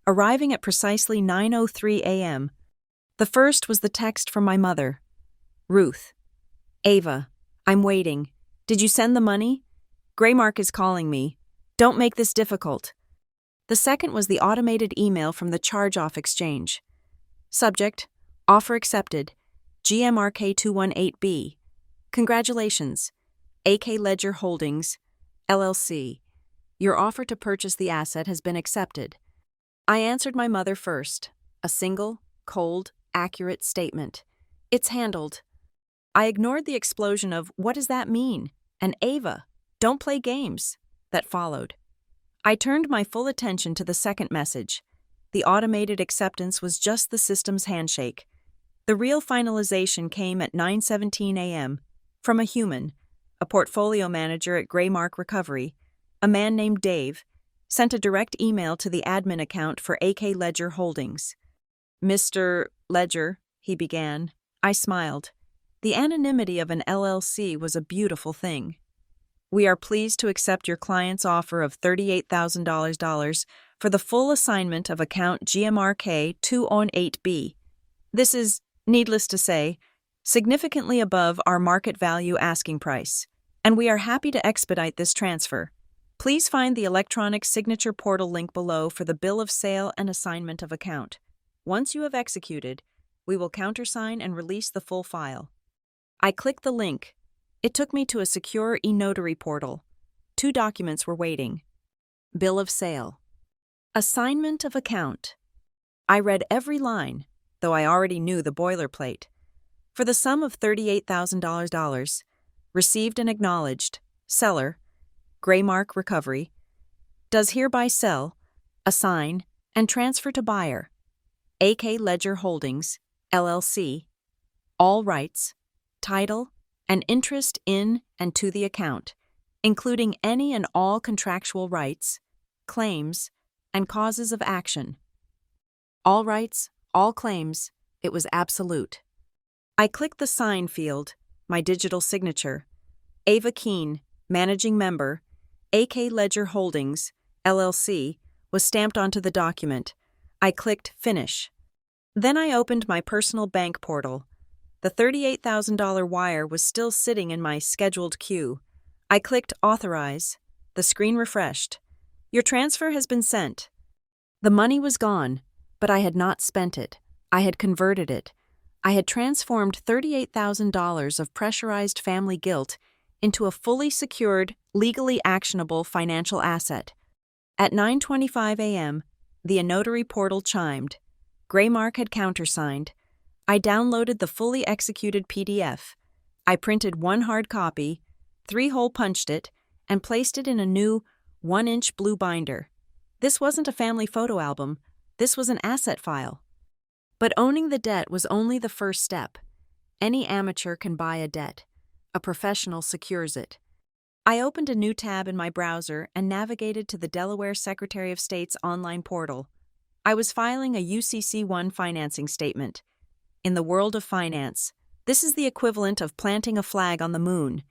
arriving at precisely 9:03 a.m. The first was the text from my mother. Ruth. Ava, I'm waiting. Did you send the money? Graymark is calling me. Don't make this difficult. The second was the automated email from the charge-off exchange. Subject: Offer accepted. GMRK 218B. Congratulations. AK Ledger Holdings, LLC. Your offer to purchase the asset has been accepted. I answered my mother first. A single, cold, accurate statement. It's handled. I ignored the explosion of, "What does that mean?" and "Ava, don't play games," that followed. I turned my full attention to the second message. The automated acceptance was just the system's handshake. The real finalization came at 9:17 a.m. from a human, a portfolio manager at Graymark Recovery, a man named Dave, sent a direct email to the admin account for AK Ledger Holdings. "Mr. Ledger," he began. I smiled. The anonymity of an LLC was a beautiful thing. "We are pleased to accept your client's offer of $38,000 for the full assignment of account GMRK 208B. This is, needless to say, significantly above our market value asking price, and we are happy to expedite this transfer. Please find the electronic signature portal link below for the bill of sale and assignment of account. Once you have executed, we will countersign and release the full file." I clicked the link. It took me to a secure e-notary portal. 2 documents were waiting. Bill of sale. Assignment of account. I read every line, though I already knew the boilerplate. For the sum of $38,000, received and acknowledged, seller, Graymark Recovery, does hereby sell, assign, and transfer to buyer, AK Ledger Holdings, LLC, all rights, title, and interest in and to the account, including any and all contractual rights, claims, and causes of action. All rights, all claims, it was absolute. I clicked the sign field, my digital signature. Ava Keene, managing member, AK Ledger Holdings, LLC, was stamped onto the document. I clicked Finish. Then I opened my personal bank portal. The $38,000 wire was still sitting in my scheduled queue. I clicked Authorize. The screen refreshed. "Your transfer has been sent." The money was gone, but I had not spent it. I had converted it. I had transformed $38,000 of pressurized family guilt into a fully secured, legally actionable financial asset. At 9:25 a.m., the notary portal chimed. Graymark had countersigned. I downloaded the fully executed PDF. I printed 1 hard copy, 3-hole punched it, and placed it in a new 1-inch blue binder. This wasn't a family photo album. This was an asset file. But owning the debt was only the first step. Any amateur can buy a debt. A professional secures it. I opened a new tab in my browser and navigated to the Delaware Secretary of State's online portal. I was filing a UCC-1 financing statement. In the world of finance, this is the equivalent of planting a flag on the moon.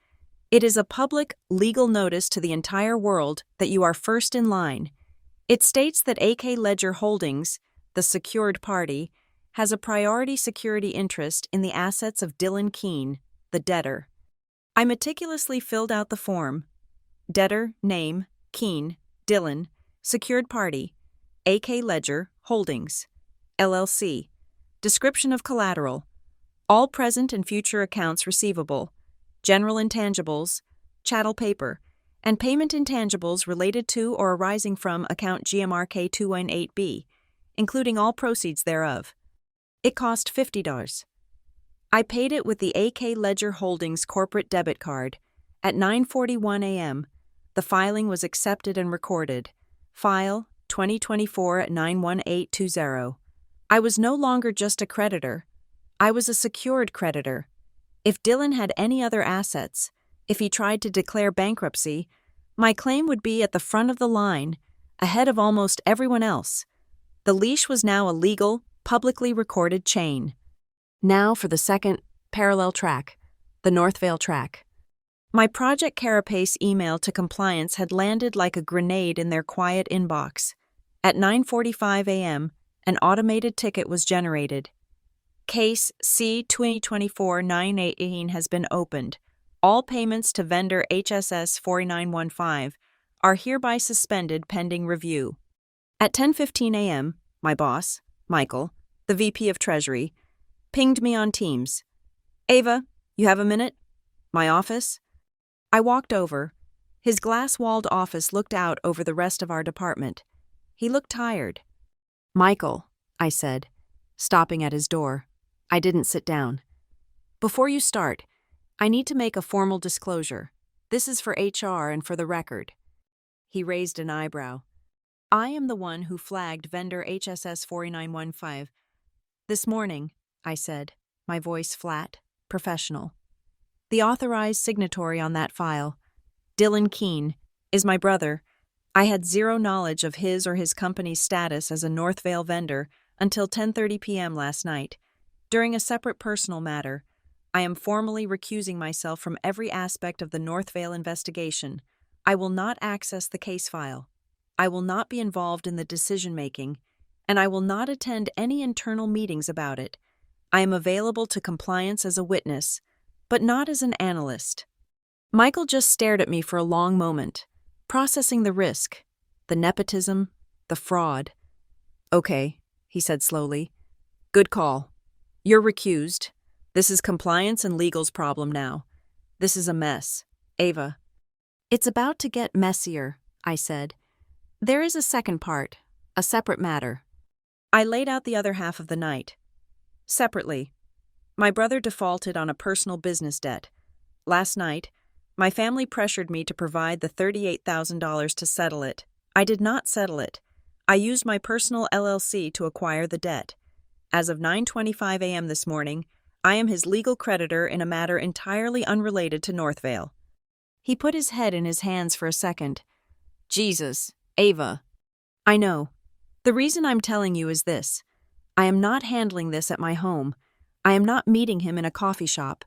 It is a public, legal notice to the entire world that you are first in line. It states that AK Ledger Holdings, the secured party, has a priority security interest in the assets of Dylan Keene, the debtor. I meticulously filled out the form. Debtor, name, Keene, Dylan, secured party, AK Ledger Holdings, LLC. Description of collateral. All present and future accounts receivable, general intangibles, chattel paper, and payment intangibles related to or arising from account GMRK 218B, including all proceeds thereof. It cost $50. I paid it with the AK Ledger Holdings corporate debit card. At 9:41 a.m., the filing was accepted and recorded. File 2024-91820. I was no longer just a creditor. I was a secured creditor. If Dylan had any other assets, if he tried to declare bankruptcy, my claim would be at the front of the line, ahead of almost everyone else. The leash was now a legal, publicly recorded chain. Now for the second parallel track, the Northvale track. My Project Carapace email to compliance had landed like a grenade in their quiet inbox. At 9:45 a.m., an automated ticket was generated. Case C-2024-918 has been opened. All payments to vendor HSS 4915 are hereby suspended pending review. At 10:15 a.m., my boss, Michael, the VP of Treasury, pinged me on Teams. "Ava, you have a minute? My office?" I walked over. His glass-walled office looked out over the rest of our department. He looked tired. "Michael," I said, stopping at his door. I didn't sit down. "Before you start, I need to make a formal disclosure. This is for HR and for the record." He raised an eyebrow. "I am the one who flagged vendor HSS 4915. This morning," I said, my voice flat, professional. "The authorized signatory on that file, Dylan Keene, is my brother. I had zero knowledge of his or his company's status as a Northvale vendor until 10:30 p.m. last night. During a separate personal matter, I am formally recusing myself from every aspect of the Northvale investigation. I will not access the case file. I will not be involved in the decision-making, and I will not attend any internal meetings about it. I am available to compliance as a witness, but not as an analyst. Michael just stared at me for a long moment, processing the risk, the nepotism, the fraud. "Okay," he said slowly. "Good call. You're recused. This is compliance and legal's problem now. This is a mess. Ava." "It's about to get messier," I said. "There is a second part, a separate matter." I laid out the other half of the night. Separately, my brother defaulted on a personal business debt. Last night, my family pressured me to provide the $38,000 to settle it. I did not settle it. I used my personal LLC to acquire the debt. As of 9:25 a.m. this morning, I am his legal creditor in a matter entirely unrelated to Northvale. He put his head in his hands for a second. "Jesus, Ava." "I know. The reason I'm telling you is this. I am not handling this at my home. I am not meeting him in a coffee shop.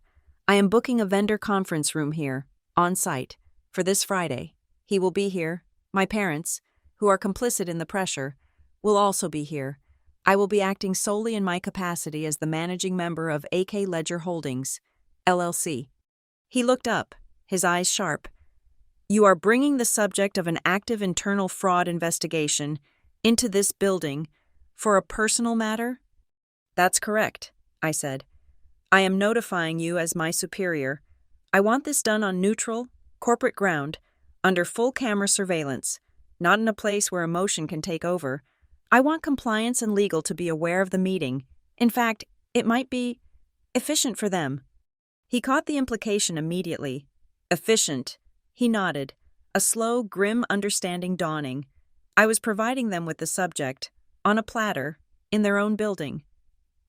I am booking a vendor conference room here, on site, for this Friday. He will be here. My parents, who are complicit in the pressure, will also be here. I will be acting solely in my capacity as the managing member of AK Ledger Holdings, LLC. He looked up, his eyes sharp. "You are bringing the subject of an active internal fraud investigation into this building for a personal matter?" "That's correct," I said. "I am notifying you as my superior. I want this done on neutral, corporate ground, under full camera surveillance, not in a place where emotion can take over. I want compliance and legal to be aware of the meeting. In fact, it might be efficient for them." He caught the implication immediately. Efficient. He nodded, a slow, grim understanding dawning. I was providing them with the subject, on a platter, in their own building.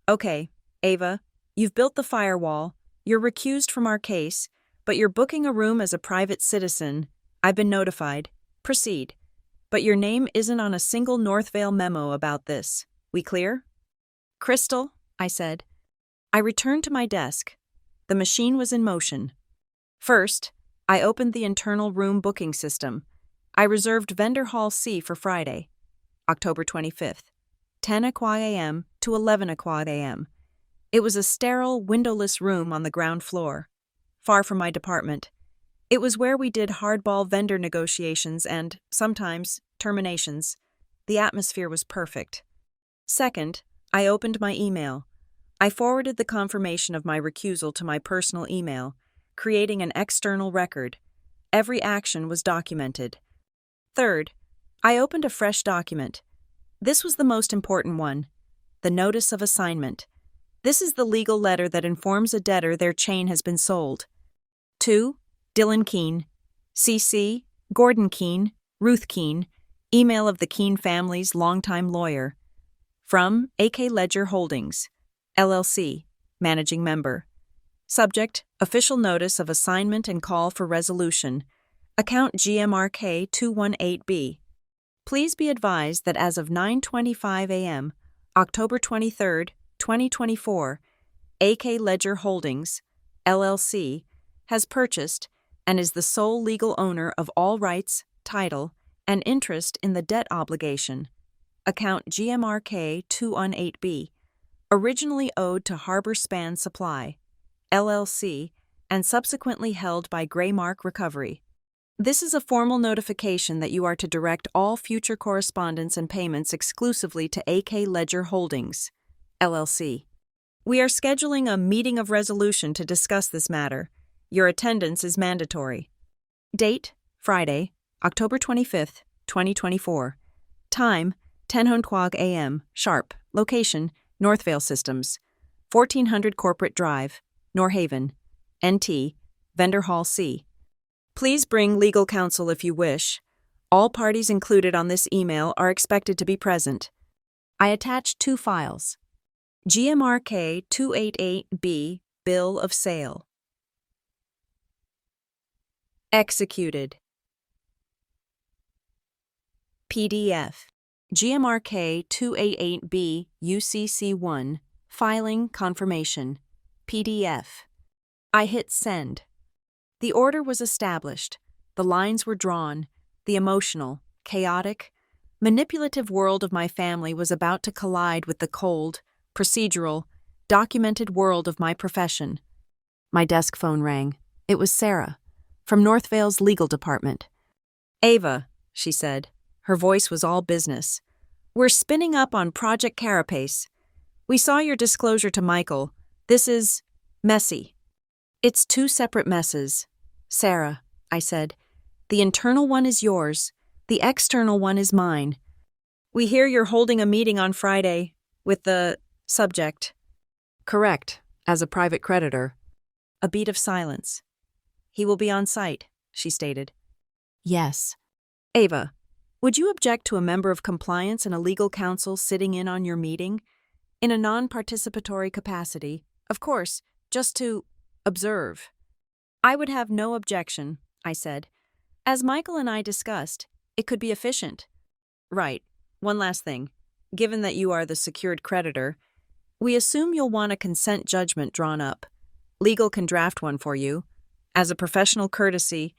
"Okay, Ava, you've built the firewall, you're recused from our case, but you're booking a room as a private citizen. I've been notified. Proceed. But your name isn't on a single Northvale memo about this. We clear?" "Crystal," I said. I returned to my desk. The machine was in motion. First, I opened the internal room booking system. I reserved Vendor Hall C for Friday, October 25th, 10 a.m. to 11 a.m. It was a sterile, windowless room on the ground floor, far from my department. It was where we did hardball vendor negotiations and, sometimes, terminations. The atmosphere was perfect. Second, I opened my email. I forwarded the confirmation of my recusal to my personal email, creating an external record. Every action was documented. Third, I opened a fresh document. This was the most important one, the Notice of Assignment. This is the legal letter that informs a debtor their chain has been sold. To Dylan Keene, CC, Gordon Keene, Ruth Keene, email of the Keene family's longtime lawyer. From AK Ledger Holdings, LLC, managing member. Subject, official notice of assignment and call for resolution. Account GMRK 218B. Please be advised that as of 9:25 a.m., October 23, 2024, AK Ledger Holdings, LLC, has purchased and is the sole legal owner of all rights, title, and interest in the debt obligation, account GMRK 218B, originally owed to Harbor Span Supply, LLC, and subsequently held by Graymark Recovery. This is a formal notification that you are to direct all future correspondence and payments exclusively to AK Ledger Holdings, LLC. We are scheduling a meeting of resolution to discuss this matter. Your attendance is mandatory. Date, Friday, October 25th, 2024. Time, 10 a.m., sharp. Location, Northvale Systems. 1400 Corporate Drive, Norhaven, NT, Vendor Hall C. Please bring legal counsel if you wish. All parties included on this email are expected to be present. I attached 2 files. GMRK 288B Bill of Sale. Executed. PDF. GMRK 288B UCC1. Filing confirmation. PDF. I hit send. The order was established. The lines were drawn. The emotional, chaotic, manipulative world of my family was about to collide with the cold, procedural, documented world of my profession. My desk phone rang. It was Sarah, from Northvale's legal department. "Ava," she said. Her voice was all business. "We're spinning up on Project Carapace. We saw your disclosure to Michael. This is messy." "It's two separate messes, Sarah," I said. "The internal one is yours. The external one is mine. We hear you're holding a meeting on Friday with the subject." "Correct, as a private creditor." A beat of silence. "He will be on site," she stated. "Yes." "Ava, would you object to a member of compliance and a legal counsel sitting in on your meeting? In a non-participatory capacity, of course, just to observe." "I would have no objection," I said. "As Michael and I discussed, it could be efficient." "Right. One last thing. Given that you are the secured creditor, we assume you'll want a consent judgment drawn up. Legal can draft one for you. As a professional courtesy,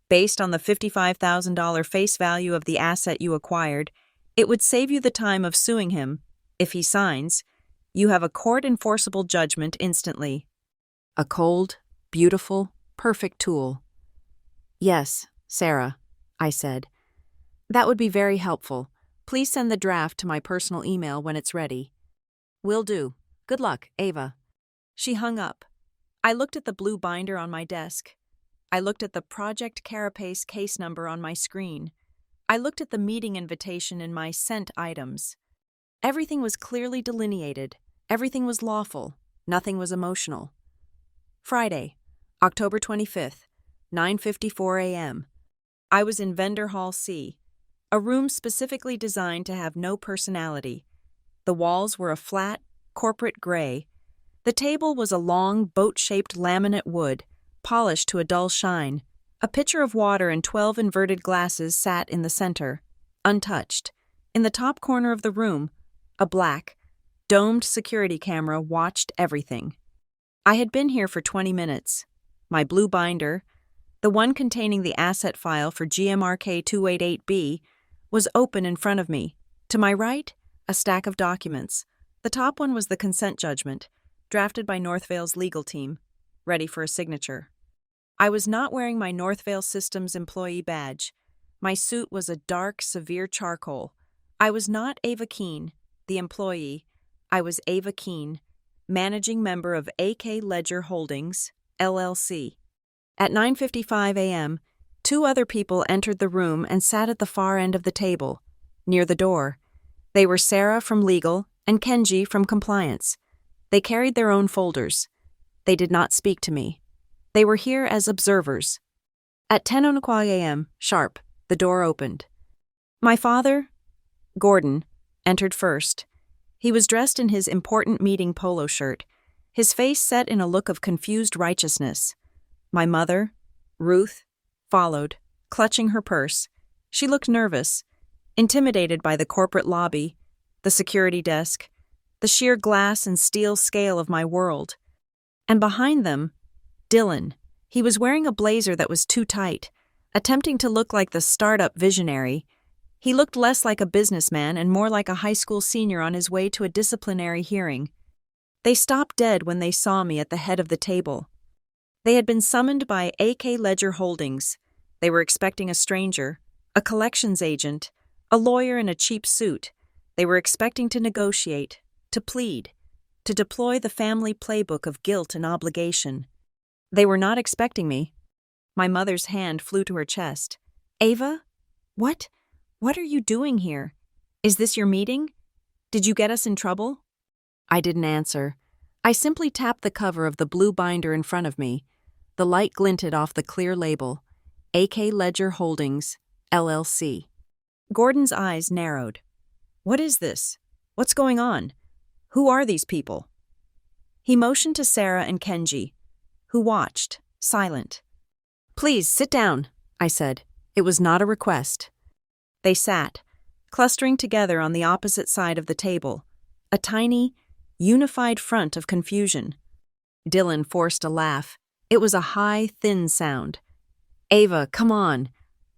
based on the $55,000 face value of the asset you acquired, it would save you the time of suing him. If he signs, you have a court-enforceable judgment instantly." A cold, beautiful, perfect tool. "Yes, Sarah," I said. "That would be very helpful. Please send the draft to my personal email when it's ready." "Will do. Good luck, Ava." She hung up. I looked at the blue binder on my desk. I looked at the Project Carapace case number on my screen. I looked at the meeting invitation in my sent items. Everything was clearly delineated. Everything was lawful. Nothing was emotional. Friday, October 25th, 9:54 a.m. I was in Vendor Hall C, a room specifically designed to have no personality. The walls were a flat, corporate gray. The table was a long, boat-shaped laminate wood, polished to a dull shine. A pitcher of water and 12 inverted glasses sat in the center, untouched. In the top corner of the room, a black, domed security camera watched everything. I had been here for 20 minutes. My blue binder, the one containing the asset file for GMRK 288B, was open in front of me. To my right, a stack of documents. The top one was the consent judgment, drafted by Northvale's legal team, ready for a signature. I was not wearing my Northvale Systems employee badge. My suit was a dark, severe charcoal. I was not Ava Keene, the employee. I was Ava Keene, managing member of AK Ledger Holdings, LLC. At 9:55 a.m., 2 other people entered the room and sat at the far end of the table, near the door. They were Sarah from legal and Kenji from compliance. They carried their own folders. They did not speak to me. They were here as observers. At 10:00 a.m., sharp, the door opened. My father, Gordon, entered first. He was dressed in his important meeting polo shirt, his face set in a look of confused righteousness. My mother, Ruth, followed, clutching her purse. She looked nervous, intimidated by the corporate lobby, the security desk, the sheer glass and steel scale of my world. And behind them, Dylan. He was wearing a blazer that was too tight, attempting to look like the startup visionary. He looked less like a businessman and more like a high school senior on his way to a disciplinary hearing. They stopped dead when they saw me at the head of the table. They had been summoned by AK Ledger Holdings. They were expecting a stranger, a collections agent, a lawyer in a cheap suit. They were expecting to negotiate, to plead, to deploy the family playbook of guilt and obligation. They were not expecting me. My mother's hand flew to her chest. "Ava? What? What are you doing here? Is this your meeting? Did you get us in trouble?" I didn't answer. I simply tapped the cover of the blue binder in front of me. The light glinted off the clear label, AK Ledger Holdings, LLC. Gordon's eyes narrowed. "What is this? What's going on? Who are these people?" He motioned to Sarah and Kenji, who watched, silent. "Please, sit down," I said. It was not a request. They sat, clustering together on the opposite side of the table, a tiny, unified front of confusion. Dylan forced a laugh. It was a high, thin sound. Ava, come on.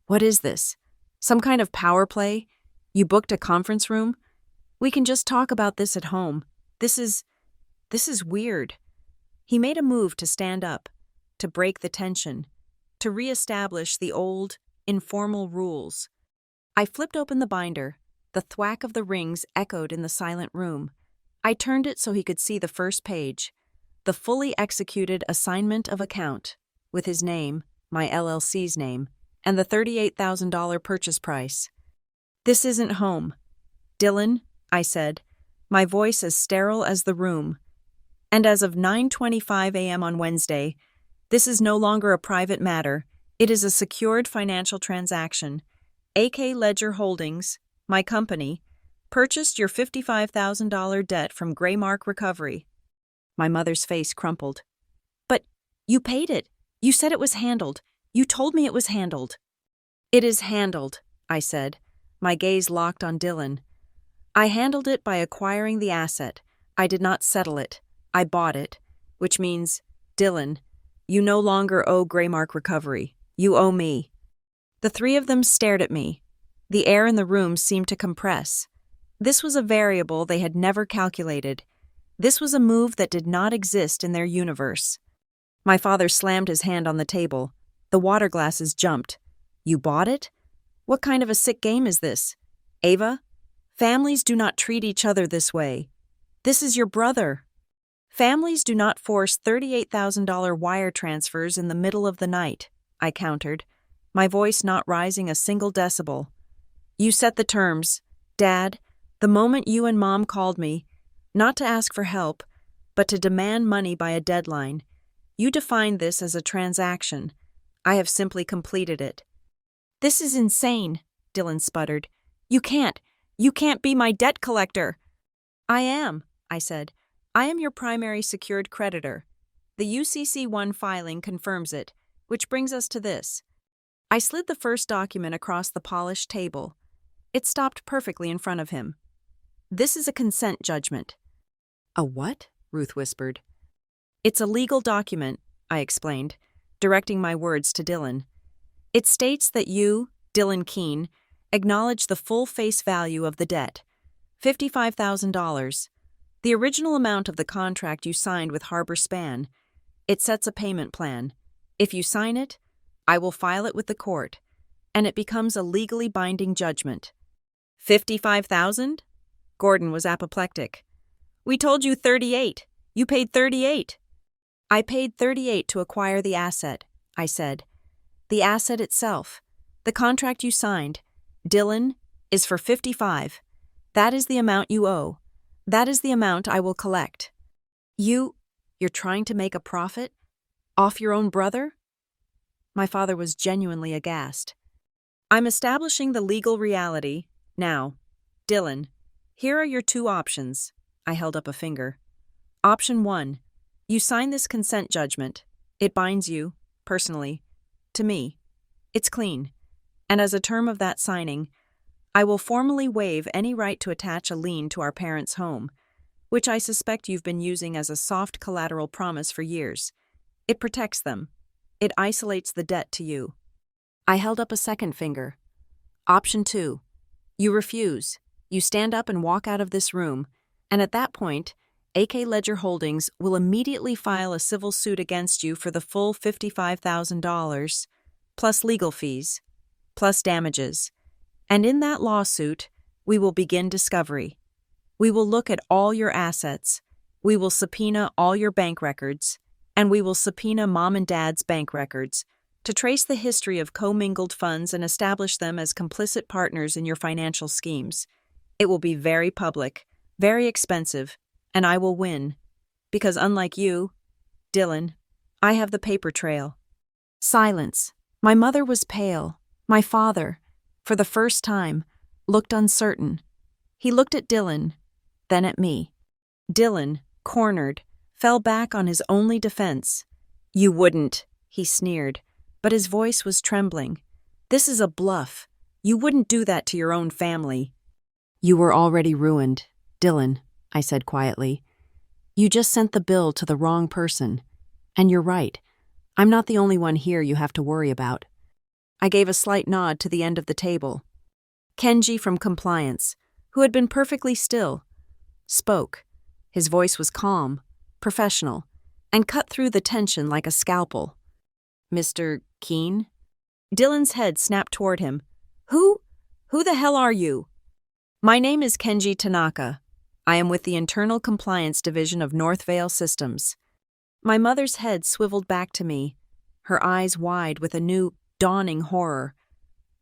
What is this? Some kind of power play? You booked a conference room? We can just talk about this at home. This is weird. He made a move to stand up, to break the tension, to reestablish the old, informal rules. I flipped open the binder. The thwack of the rings echoed in the silent room. I turned it so he could see the first page, the fully executed assignment of account, with his name, my LLC's name, and the $38,000 purchase price. This isn't home. Dylan, I said, my voice as sterile as the room. And as of 9:25 a.m. on Wednesday, this is no longer a private matter. It is a secured financial transaction. AK Ledger Holdings, my company, purchased your $55,000 debt from Graymark Recovery. My mother's face crumpled. But you paid it. You said it was handled. You told me it was handled. It is handled, I said, my gaze locked on Dylan. I handled it by acquiring the asset. I did not settle it. I bought it, which means, Dylan, you no longer owe Graymark Recovery. You owe me. The three of them stared at me. The air in the room seemed to compress. This was a variable they had never calculated. This was a move that did not exist in their universe. My father slammed his hand on the table. The water glasses jumped. You bought it? What kind of a sick game is this? Ava? Families do not treat each other this way. This is your brother. Families do not force $38,000 wire transfers in the middle of the night, I countered, my voice not rising a single decibel. You set the terms, Dad, the moment you and Mom called me, not to ask for help, but to demand money by a deadline. You defined this as a transaction. I have simply completed it. This is insane, Dylan sputtered. You can't be my debt collector. I am, I said. I am your primary secured creditor. The UCC-1 filing confirms it, which brings us to this. I slid the first document across the polished table. It stopped perfectly in front of him. This is a consent judgment. A what? Ruth whispered. It's a legal document, I explained, directing my words to Dylan. It states that you, Dylan Keene, acknowledge the full face value of the debt, $55,000. The original amount of the contract you signed with Harbor Span. It sets a payment plan. If you sign it, I will file it with the court, and it becomes a legally binding judgment. $55,000? Gordon was apoplectic. We told you 38. You paid 38. I paid 38 to acquire the asset, I said. The asset itself, the contract you signed, Dylan, is for 55. That is the amount you owe. That is the amount I will collect. You're trying to make a profit? Off your own brother? My father was genuinely aghast. I'm establishing the legal reality. Now, Dylan, here are your two options. I held up a finger. Option 1. You sign this consent judgment. It binds you, personally, to me. It's clean. And as a term of that signing, I will formally waive any right to attach a lien to our parents' home, which I suspect you've been using as a soft collateral promise for years. It protects them. It isolates the debt to you. I held up a second finger. Option 2. You refuse. You stand up and walk out of this room, and at that point, AK Ledger Holdings will immediately file a civil suit against you for the full $55,000, plus legal fees, plus damages. And in that lawsuit, we will begin discovery. We will look at all your assets. We will subpoena all your bank records. And we will subpoena Mom and Dad's bank records to trace the history of commingled funds and establish them as complicit partners in your financial schemes. It will be very public, very expensive, and I will win. Because unlike you, Dylan, I have the paper trail. Silence. My mother was pale. My father, for the first time, looked uncertain. He looked at Dylan, then at me. Dylan, cornered, fell back on his only defense. You wouldn't, he sneered, but his voice was trembling. This is a bluff. You wouldn't do that to your own family. You were already ruined, Dylan, I said quietly. You just sent the bill to the wrong person. And you're right. I'm not the only one here you have to worry about. I gave a slight nod to the end of the table. Kenji from compliance, who had been perfectly still, spoke. His voice was calm, professional, and cut through the tension like a scalpel. Mr. Keene? Dylan's head snapped toward him. Who the hell are you? My name is Kenji Tanaka. I am with the Internal Compliance Division of Northvale Systems. My mother's head swiveled back to me, her eyes wide with a new, dawning horror.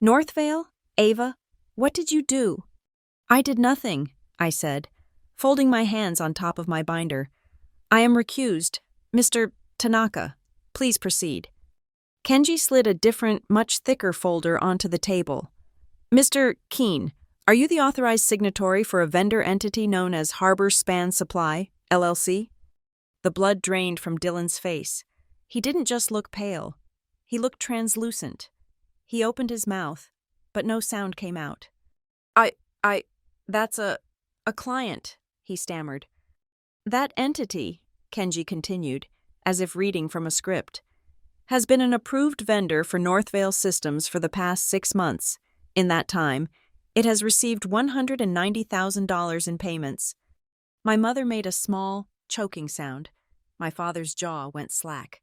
Northvale? Ava? What did you do? I did nothing, I said, folding my hands on top of my binder. I am recused. Mr. Tanaka, please proceed. Kenji slid a different, much thicker folder onto the table. Mr. Keene, are you the authorized signatory for a vendor entity known as Harbor Span Supply, LLC? The blood drained from Dylan's face. He didn't just look pale. He looked translucent. He opened his mouth, but no sound came out. That's a client, he stammered. That entity, Kenji continued, as if reading from a script, has been an approved vendor for Northvale Systems for the past 6 months. In that time, it has received $190,000 in payments. My mother made a small, choking sound. My father's jaw went slack.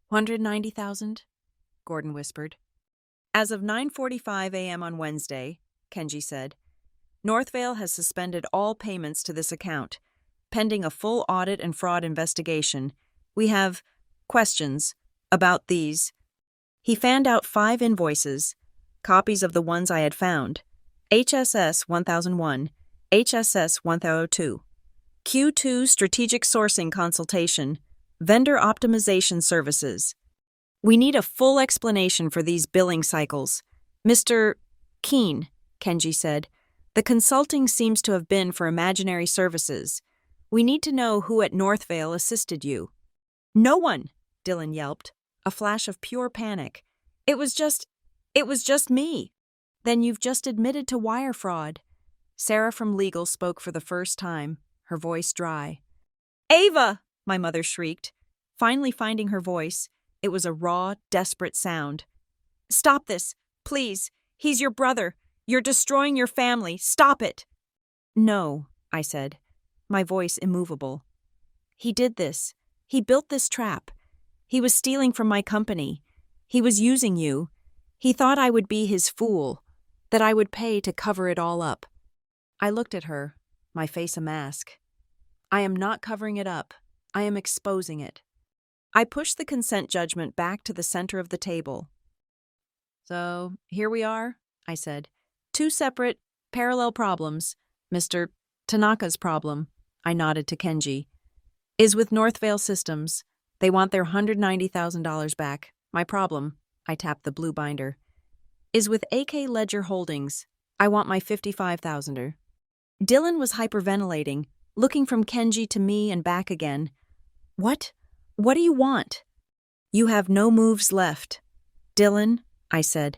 190,000? Gordon whispered. As of 9:45 a.m. on Wednesday, Kenji said, Northvale has suspended all payments to this account. Pending a full audit and fraud investigation, we have questions about these. He fanned out 5 invoices, copies of the ones I had found. HSS 1001, HSS 1002. Q2 Strategic Sourcing Consultation, Vendor Optimization Services. We need a full explanation for these billing cycles. Mr. Keene, Kenji said, the consulting seems to have been for imaginary services. We need to know who at Northvale assisted you. No one, Dylan yelped, a flash of pure panic. It was just me. Then you've just admitted to wire fraud. Sarah from legal spoke for the first time, her voice dry. Ava, my mother shrieked, finally finding her voice. It was a raw, desperate sound. Stop this, please. He's your brother. You're destroying your family. Stop it. No, I said, my voice immovable. He did this. He built this trap. He was stealing from my company. He was using you. He thought I would be his fool, that I would pay to cover it all up. I looked at her, my face a mask. I am not covering it up. I am exposing it. I pushed the consent judgment back to the center of the table. So, here we are, I said. 2 separate, parallel problems. Mr. Tanaka's problem, I nodded to Kenji, is with Northvale Systems. They want their $190,000 back. My problem, I tapped the blue binder, is with AK Ledger Holdings. I want my $55,000. Dylan was hyperventilating, looking from Kenji to me and back again. What? What do you want? You have no moves left. Dylan, I said,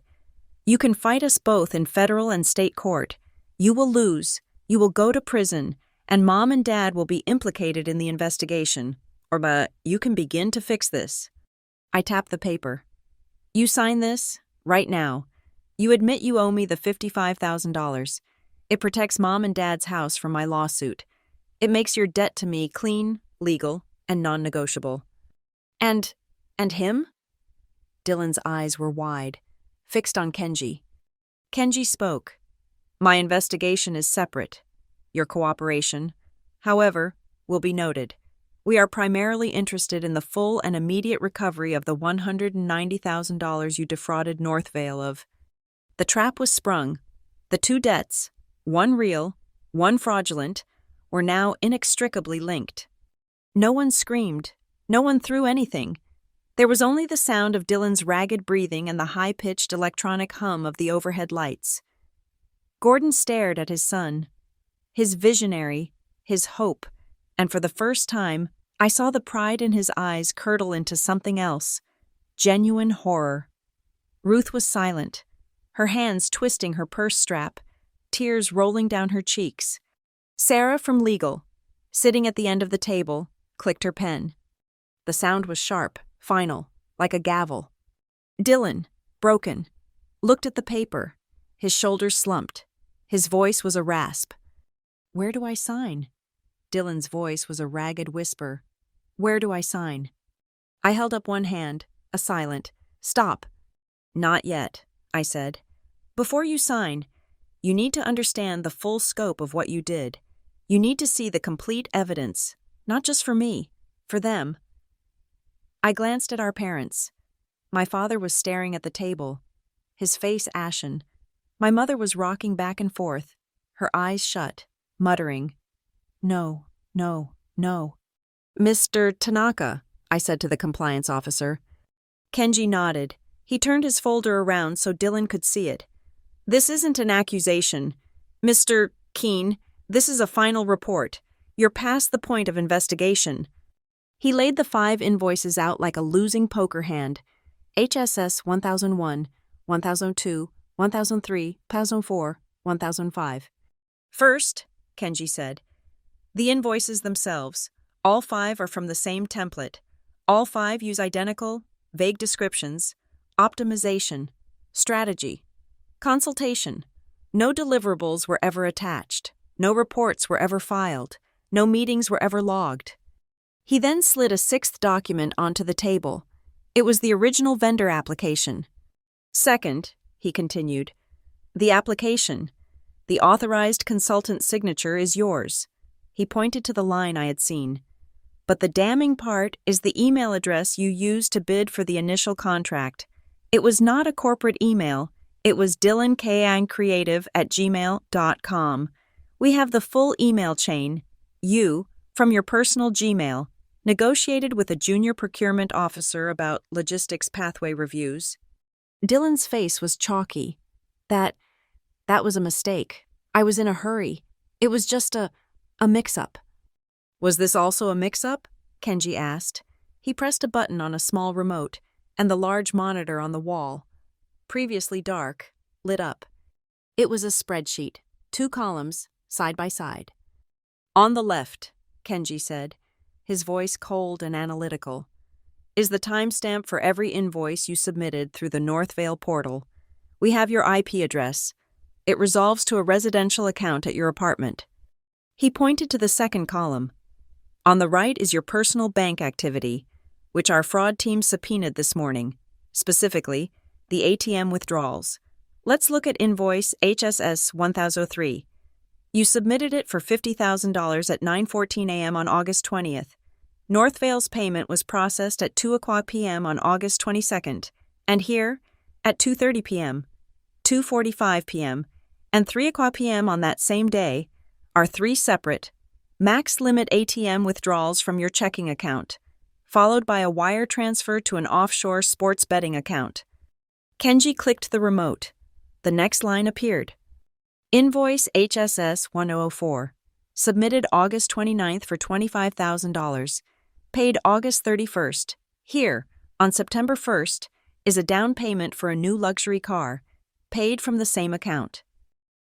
you can fight us both in federal and state court. You will lose. You will go to prison, and Mom and Dad will be implicated in the investigation. Or you can begin to fix this. I tapped the paper. You sign this, right now. You admit you owe me the $55,000. It protects Mom and Dad's house from my lawsuit. It makes your debt to me clean, legal, and non-negotiable. And him? Dylan's eyes were wide, fixed on Kenji. Kenji spoke. My investigation is separate. Your cooperation, however, will be noted. We are primarily interested in the full and immediate recovery of the $190,000 you defrauded Northvale of. The trap was sprung. The 2 debts, one real, one fraudulent, were now inextricably linked. No one screamed. No one threw anything. There was only the sound of Dylan's ragged breathing and the high-pitched electronic hum of the overhead lights. Gordon stared at his son, his visionary, his hope, and for the first time, I saw the pride in his eyes curdle into something else, genuine horror. Ruth was silent, her hands twisting her purse strap, tears rolling down her cheeks. Sarah from legal, sitting at the end of the table, clicked her pen. The sound was sharp, final, like a gavel. Dylan, broken, looked at the paper. His shoulders slumped. His voice was a rasp. "Where do I sign?" Dylan's voice was a ragged whisper. "Where do I sign?" I held up one hand, a silent, "Stop." "Not yet," I said. "Before you sign, you need to understand the full scope of what you did. You need to see the complete evidence, not just for me, for them." I glanced at our parents. My father was staring at the table, his face ashen. My mother was rocking back and forth, her eyes shut, muttering, "No, no, no." "Mr. Tanaka," I said to the compliance officer. Kenji nodded. He turned his folder around so Dylan could see it. "This isn't an accusation. Mr. Keene, this is a final report. You're past the point of investigation." He laid the 5 invoices out like a losing poker hand. HSS 1001, 1002, 1003, 1004, 1005. "First," Kenji said, "the invoices themselves. All 5 are from the same template. All 5 use identical, vague descriptions, optimization, strategy, consultation. No deliverables were ever attached. No reports were ever filed. No meetings were ever logged." He then slid a 6th document onto the table. It was the original vendor application. "Second," he continued, "the application. The authorized consultant's signature is yours." He pointed to the line I had seen. "But the damning part is the email address you used to bid for the initial contract. It was not a corporate email. It was dylankangcreative@gmail.com. We have the full email chain. You, from your personal Gmail, negotiated with a junior procurement officer about logistics pathway reviews." Dylan's face was chalky. That was a mistake. I was in a hurry. It was just a mix-up." "Was this also a mix-up?" Kenji asked. He pressed a button on a small remote, and the large monitor on the wall, previously dark, lit up. It was a spreadsheet, 2 columns, side by side. "On the left," Kenji said, his voice cold and analytical, "is the timestamp for every invoice you submitted through the Northvale portal. We have your IP address. It resolves to a residential account at your apartment." He pointed to the 2nd column. "On the right is your personal bank activity, which our fraud team subpoenaed this morning, specifically, the ATM withdrawals. Let's look at invoice HSS 1003. You submitted it for $50,000 at 9:14 a.m. on August 20th. Northvale's payment was processed at 2:00 p.m. on August 22nd, and here, at 2:30 p.m., 2:45 p.m., and 3:00 p.m. on that same day, are 3 separate, max-limit ATM withdrawals from your checking account, followed by a wire transfer to an offshore sports betting account." Kenji clicked the remote. The next line appeared. Invoice HSS 1004, submitted August 29th for $25,000, paid August 31st. Here, on September 1st, is a down payment for a new luxury car, paid from the same account.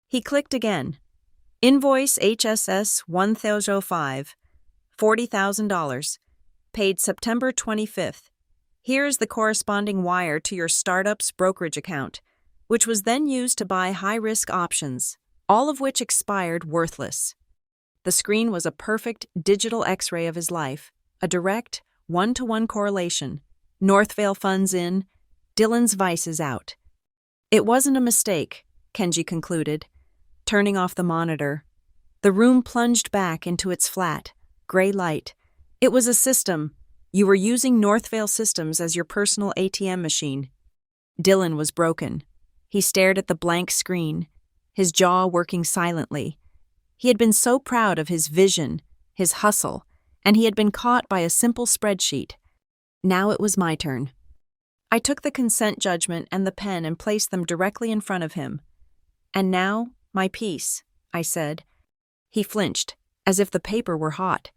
He clicked again. Invoice HSS 1005, $40,000, paid September 25th. Here is the corresponding wire to your startup's brokerage account, which was then used to buy high-risk options, all of which expired worthless. The screen was a perfect digital X-ray of his life, a direct, 1-to-1 correlation. Northvale funds in, Dylan's vices out. "It wasn't a mistake," Kenji concluded, turning off the monitor. The room plunged back into its flat, gray light. "It was a system. You were using Northvale Systems as your personal ATM machine." Dylan was broken. He stared at the blank screen, his jaw working silently. He had been so proud of his vision, his hustle, and he had been caught by a simple spreadsheet. Now it was my turn. I took the consent judgment and the pen and placed them directly in front of him. "And now, my piece," I said. He flinched, as if the paper were hot.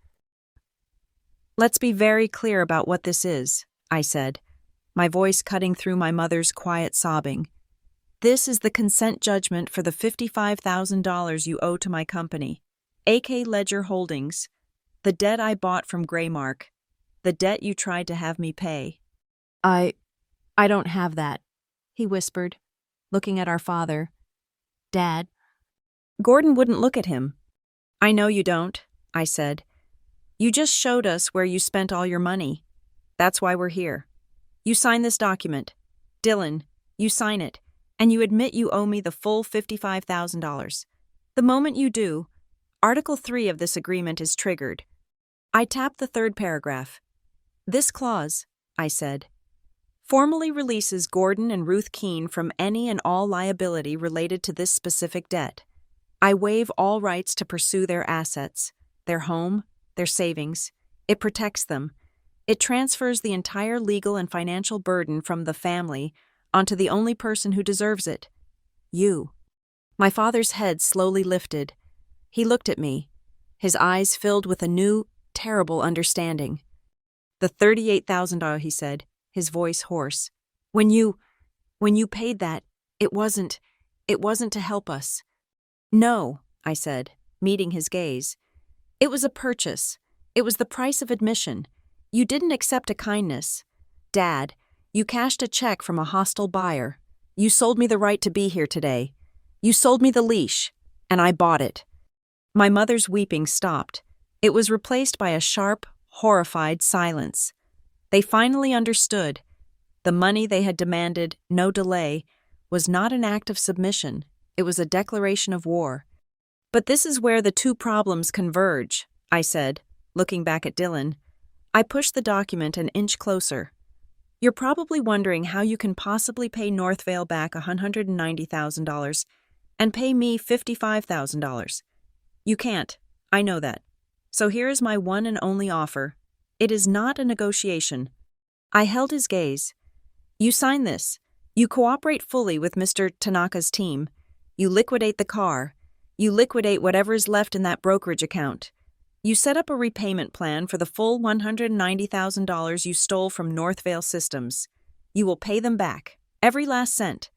"Let's be very clear about what this is," I said, my voice cutting through my mother's quiet sobbing. This is the consent judgment for the $55,000 you owe to my company, AK Ledger Holdings, the debt I bought from Graymark, the debt you tried to have me pay." I don't have that," he whispered, looking at our father. "Dad." Gordon wouldn't look at him. "I know you don't," I said. "You just showed us where you spent all your money. That's why we're here. You sign this document. Dylan, you sign it, and you admit you owe me the full $55,000. The moment you do, Article 3 of this agreement is triggered." I tapped the third paragraph. "This clause," I said, "formally releases Gordon and Ruth Keene from any and all liability related to this specific debt. I waive all rights to pursue their assets, their home, their savings. It protects them. It transfers the entire legal and financial burden from the family onto the only person who deserves it, you." My father's head slowly lifted. He looked at me, his eyes filled with a new, terrible understanding. "The $38,000, he said, his voice hoarse. When you paid that, it wasn't to help us." "No," I said, meeting his gaze. "It was a purchase. It was the price of admission. You didn't accept a kindness. Dad, you cashed a check from a hostile buyer. You sold me the right to be here today. You sold me the leash, and I bought it." My mother's weeping stopped. It was replaced by a sharp, horrified silence. They finally understood. The money they had demanded, no delay, was not an act of submission. It was a declaration of war. "But this is where the two problems converge," I said, looking back at Dylan. I pushed the document an inch closer. "You're probably wondering how you can possibly pay Northvale back $190,000 and pay me $55,000. You can't. I know that. So here is my one and only offer. It is not a negotiation." I held his gaze. "You sign this. You cooperate fully with Mr. Tanaka's team. You liquidate the car. You liquidate whatever is left in that brokerage account. You set up a repayment plan for the full $190,000 you stole from Northvale Systems. You will pay them back, every last cent."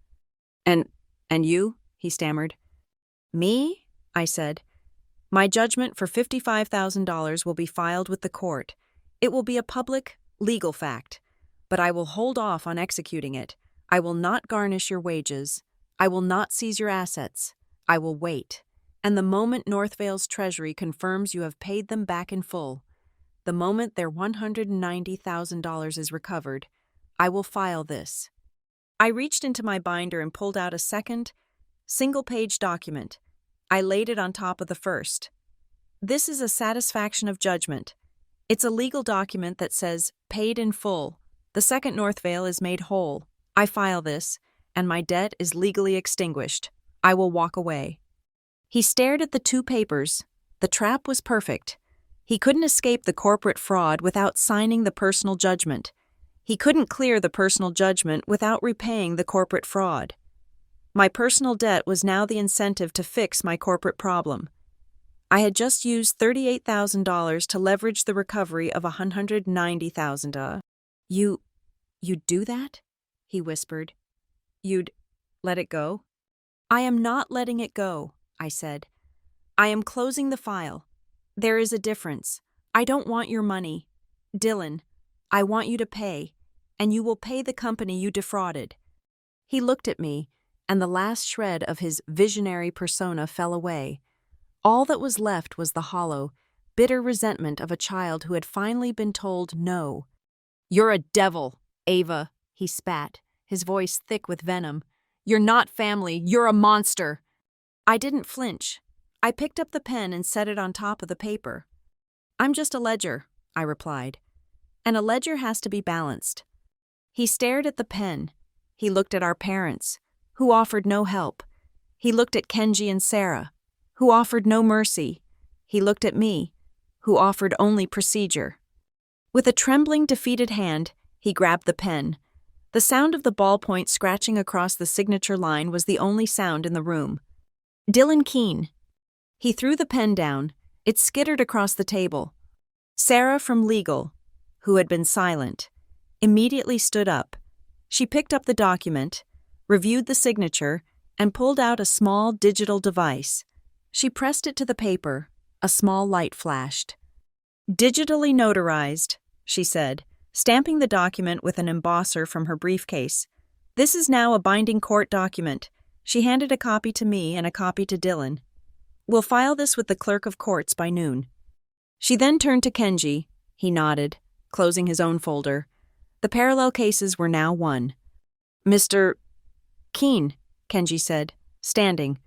And you?" he stammered. "Me?" I said. "My judgment for $55,000 will be filed with the court. It will be a public, legal fact. But I will hold off on executing it. I will not garnish your wages. I will not seize your assets. I will wait. And the moment Northvale's treasury confirms you have paid them back in full, the moment their $190,000 is recovered, I will file this." I reached into my binder and pulled out a second, single-page document. I laid it on top of the first. "This is a satisfaction of judgment. It's a legal document that says, paid in full. The second Northvale is made whole. I file this, and my debt is legally extinguished. I will walk away." He stared at the two papers. The trap was perfect. He couldn't escape the corporate fraud without signing the personal judgment. He couldn't clear the personal judgment without repaying the corporate fraud. My personal debt was now the incentive to fix my corporate problem. I had just used $38,000 to leverage the recovery of $190,000. You'd do that?" he whispered. "You'd let it go?" "I am not letting it go," I said. "I am closing the file. There is a difference. I don't want your money. Dylan, I want you to pay, and you will pay the company you defrauded." He looked at me, and the last shred of his visionary persona fell away. All that was left was the hollow, bitter resentment of a child who had finally been told no. "You're a devil, Ava," he spat, his voice thick with venom. "You're not family, you're a monster." I didn't flinch. I picked up the pen and set it on top of the paper. "I'm just a ledger," I replied. "And a ledger has to be balanced." He stared at the pen. He looked at our parents, who offered no help. He looked at Kenji and Sarah, who offered no mercy. He looked at me, who offered only procedure. With a trembling, defeated hand, he grabbed the pen. The sound of the ballpoint scratching across the signature line was the only sound in the room. "Dylan Keene." He threw the pen down. It skittered across the table. Sarah from legal, who had been silent, immediately stood up. She picked up the document, reviewed the signature, and pulled out a small digital device. She pressed it to the paper. A small light flashed. "Digitally notarized," she said, stamping the document with an embosser from her briefcase. "This is now a binding court document." She handed a copy to me and a copy to Dylan. "We'll file this with the clerk of courts by noon." She then turned to Kenji. He nodded, closing his own folder. The parallel cases were now one. "Mr. Keene," Kenji said, standing.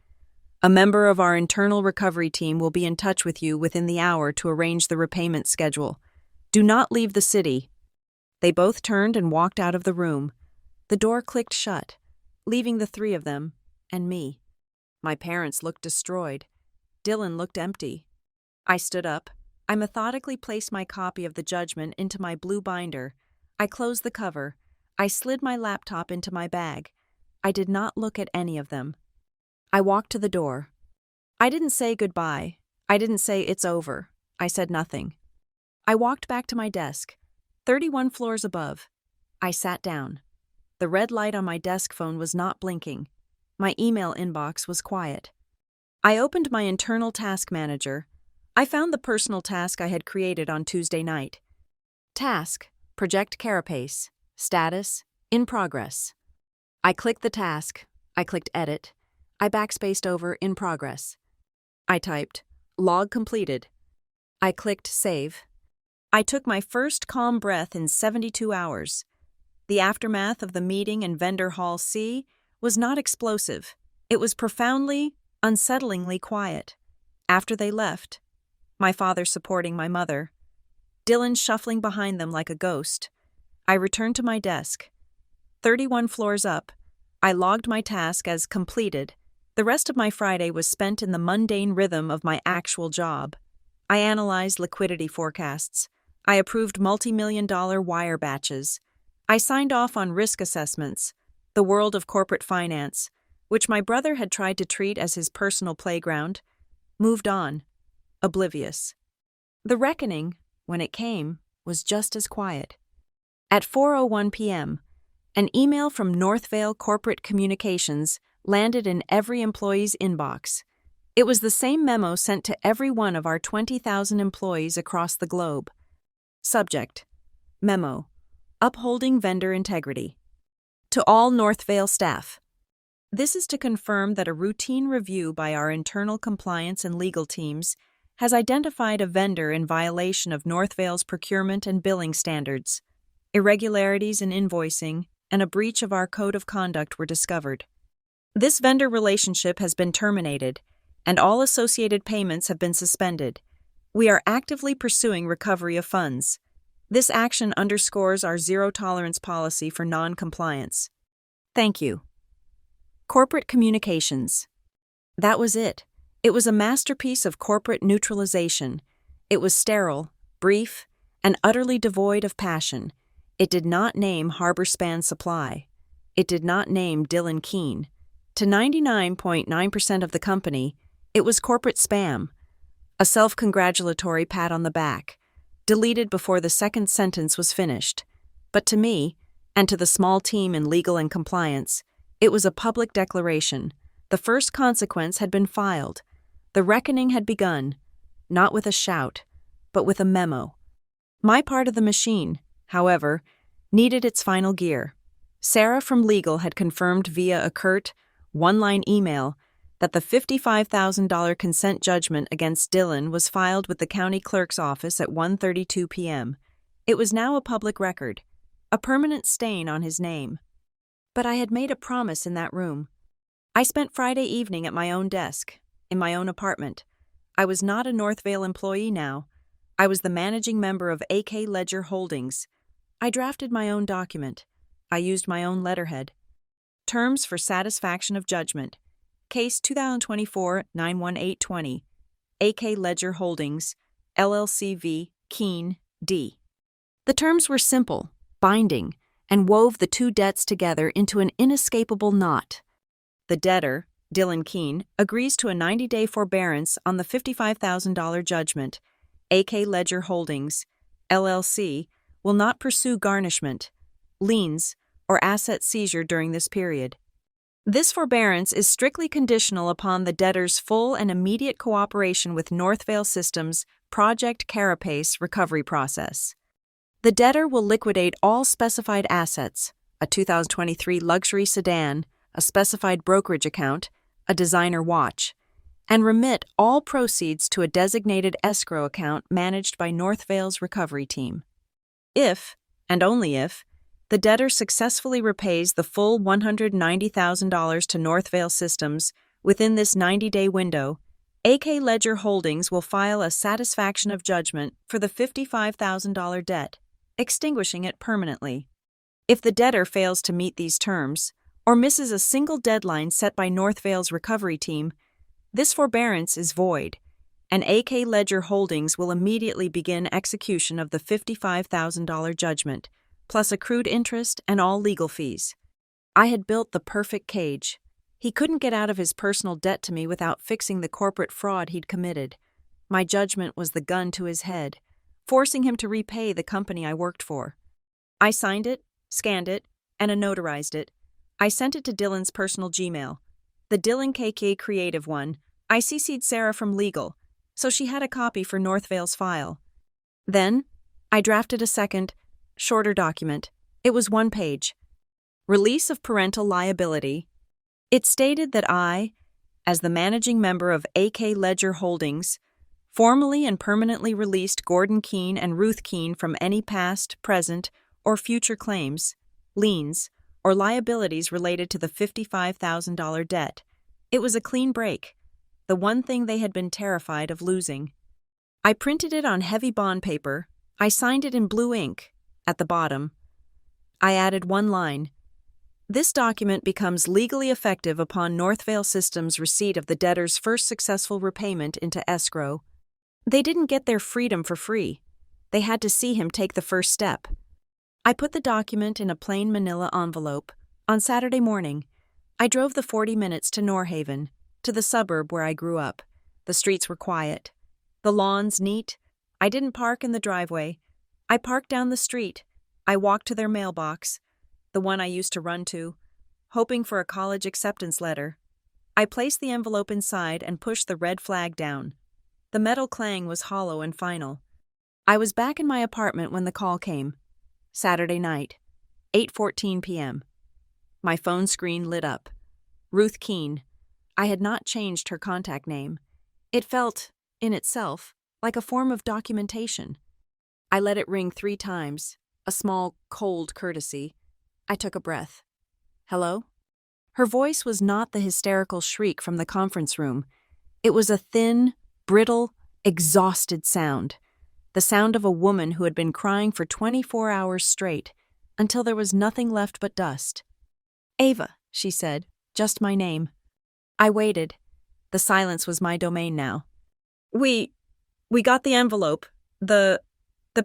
"A member of our internal recovery team will be in touch with you within the hour to arrange the repayment schedule. Do not leave the city." They both turned and walked out of the room. The door clicked shut, leaving the three of them and me. My parents looked destroyed. Dylan looked empty. I stood up. I methodically placed my copy of the judgment into my blue binder. I closed the cover. I slid my laptop into my bag. I did not look at any of them. I walked to the door. I didn't say goodbye. I didn't say it's over. I said nothing. I walked back to my desk, 31 floors above. I sat down. The red light on my desk phone was not blinking. My email inbox was quiet. I opened my internal task manager. I found the personal task I had created on Tuesday night. Task: Project Carapace. Status: In progress. I clicked the task. I clicked Edit. I backspaced over In progress. I typed Log completed. I clicked Save. I took my first calm breath in 72 hours. The aftermath of the meeting in Vendor Hall C was not explosive. It was profoundly, unsettlingly quiet. After they left, my father supporting my mother, Dylan shuffling behind them like a ghost, I returned to my desk. 31 floors up, I logged my task as completed. The rest of my Friday was spent in the mundane rhythm of my actual job. I analyzed liquidity forecasts. I approved multi-million-dollar wire batches. I signed off on risk assessments, the world of corporate finance, which my brother had tried to treat as his personal playground, moved on, oblivious. The reckoning, when it came, was just as quiet. At 4:01 p.m., an email from Northvale Corporate Communications landed in every employee's inbox. It was the same memo sent to every one of our 20,000 employees across the globe. Subject: Memo: Upholding vendor integrity. To all Northvale staff. This is to confirm that a routine review by our internal compliance and legal teams has identified a vendor in violation of Northvale's procurement and billing standards. Irregularities in invoicing and a breach of our code of conduct were discovered. This vendor relationship has been terminated, and all associated payments have been suspended. We are actively pursuing recovery of funds. This action underscores our zero-tolerance policy for non-compliance. Thank you. Corporate communications. That was it. It was a masterpiece of corporate neutralization. It was sterile, brief, and utterly devoid of passion. It did not name Harbor Span Supply. It did not name Dylan Keene. To 99.9% of the company, it was corporate spam. A self-congratulatory pat on the back, deleted before the second sentence was finished. But to me, and to the small team in legal and compliance, it was a public declaration. The first consequence had been filed. The reckoning had begun, not with a shout, but with a memo. My part of the machine, however, needed its final gear. Sarah from legal had confirmed via a curt, one-line email that the $55,000 consent judgment against Dylan was filed with the county clerk's office at 1:32 p.m. It was now a public record, a permanent stain on his name. But I had made a promise in that room. I spent Friday evening at my own desk, in my own apartment. I was not a Northvale employee now. I was the managing member of AK Ledger Holdings. I drafted my own document. I used my own letterhead. Terms for satisfaction of judgment. Case 2024-91820. AK Ledger Holdings, LLC v. Keene, D. The terms were simple, binding, and wove the two debts together into an inescapable knot. The debtor, Dylan Keene, agrees to a 90-day forbearance on the $55,000 judgment. AK Ledger Holdings, LLC, will not pursue garnishment, liens, or asset seizure during this period. This forbearance is strictly conditional upon the debtor's full and immediate cooperation with Northvale Systems' Project Carapace recovery process. The debtor will liquidate all specified assets, a 2023 luxury sedan, a specified brokerage account, a designer watch, and remit all proceeds to a designated escrow account managed by Northvale's recovery team. If, and only if, the debtor successfully repays the full $190,000 to Northvale Systems within this 90-day window, AK Ledger Holdings will file a satisfaction of judgment for the $55,000 debt, extinguishing it permanently. If the debtor fails to meet these terms, or misses a single deadline set by Northvale's recovery team, this forbearance is void, and AK Ledger Holdings will immediately begin execution of the $55,000 judgment, plus accrued interest and all legal fees. I had built the perfect cage. He couldn't get out of his personal debt to me without fixing the corporate fraud he'd committed. My judgment was the gun to his head, forcing him to repay the company I worked for. I signed it, scanned it, and notarized it. I sent it to Dylan's personal Gmail, the Dylan KK Creative one. I CC'd Sarah from legal, so she had a copy for Northvale's file. Then, I drafted a second, shorter document. It was one page. Release of parental liability. It stated that I, as the managing member of AK Ledger Holdings, formally and permanently released Gordon Keene and Ruth Keene from any past, present, or future claims, liens, or liabilities related to the $55,000 debt. It was a clean break, the one thing they had been terrified of losing. I printed it on heavy bond paper. I signed it in blue ink. At the bottom, I added one line. This document becomes legally effective upon Northvale Systems' receipt of the debtor's first successful repayment into escrow. They didn't get their freedom for free. They had to see him take the first step. I put the document in a plain manila envelope. On Saturday morning, I drove the 40 minutes to Norhaven, to the suburb where I grew up. The streets were quiet. The lawns neat. I didn't park in the driveway. I parked down the street. I walked to their mailbox, the one I used to run to, hoping for a college acceptance letter. I placed the envelope inside and pushed the red flag down. The metal clang was hollow and final. I was back in my apartment when the call came. Saturday night, 8:14 p.m. My phone screen lit up. Ruth Keene. I had not changed her contact name. It felt, in itself, like a form of documentation. I let it ring 3 times, a small, cold courtesy. I took a breath. Hello? Her voice was not the hysterical shriek from the conference room. It was a thin, brittle, exhausted sound. The sound of a woman who had been crying for 24 hours straight, until there was nothing left but dust. Ava, she said, just my name. I waited. The silence was my domain now. We got the envelope, the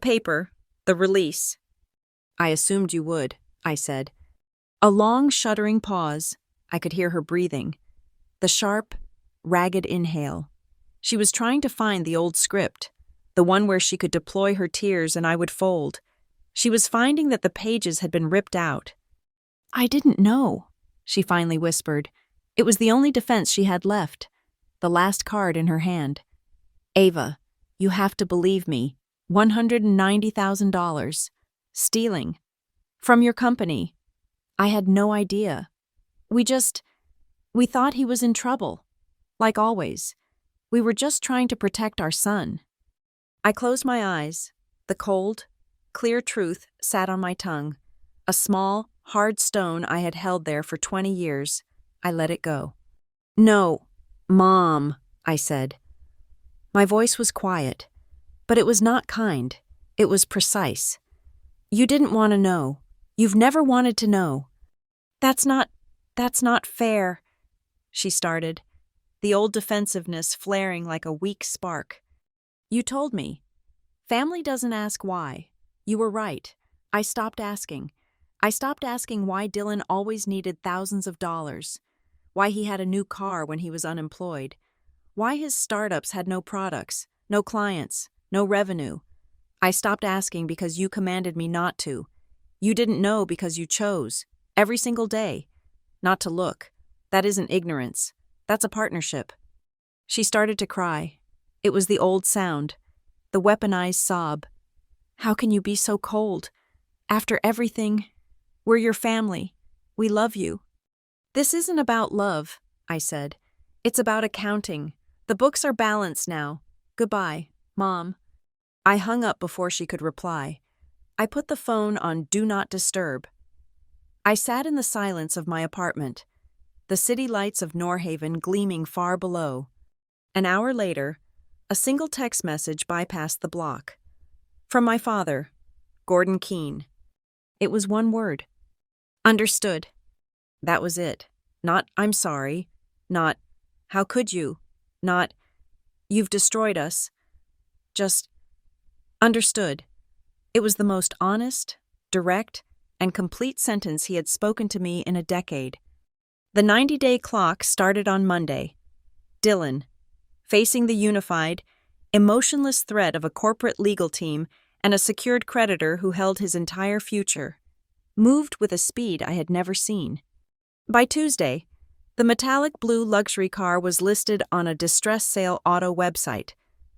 paper, the release. I assumed you would, I said. A long, shuddering pause. I could hear her breathing. The sharp, ragged inhale. She was trying to find the old script, the one where she could deploy her tears and I would fold. She was finding that the pages had been ripped out. I didn't know, she finally whispered. It was the only defense she had left, the last card in her hand. Ava, you have to believe me. $190,000. Stealing. From your company. I had no idea. We thought he was in trouble. Like always. We were just trying to protect our son. I closed my eyes. The cold, clear truth sat on my tongue. A small, hard stone I had held there for 20 years. I let it go. No, Mom, I said. My voice was quiet, but it was not kind. It was precise. You didn't want to know. You've never wanted to know. That's not fair, she started, the old defensiveness flaring like a weak spark. You told me. Family doesn't ask why. You were right. I stopped asking. I stopped asking why Dylan always needed thousands of dollars, why he had a new car when he was unemployed, why his startups had no products, no clients, no revenue. I stopped asking because you commanded me not to. You didn't know because you chose, every single day, not to look, That isn't ignorance. That's a partnership. She started to cry. It was the old sound, the weaponized sob. How can you be so cold? After everything, we're your family. We love you. This isn't about love, I said. It's about accounting. The books are balanced now. Goodbye, Mom. I hung up before she could reply. I put the phone on Do Not Disturb. I sat in the silence of my apartment, the city lights of Norhaven gleaming far below. An hour later, a single text message bypassed the block. From my father, Gordon Keene. It was one word. Understood. That was it. Not, I'm sorry. Not, how could you? Not, you've destroyed us. Just, understood. It was the most honest, direct, and complete sentence he had spoken to me in a decade. The 90-day clock started on Monday. Dylan, facing the unified, emotionless threat of a corporate legal team and a secured creditor who held his entire future, moved with a speed I had never seen. By Tuesday, the metallic blue luxury car was listed on a distress sale auto website.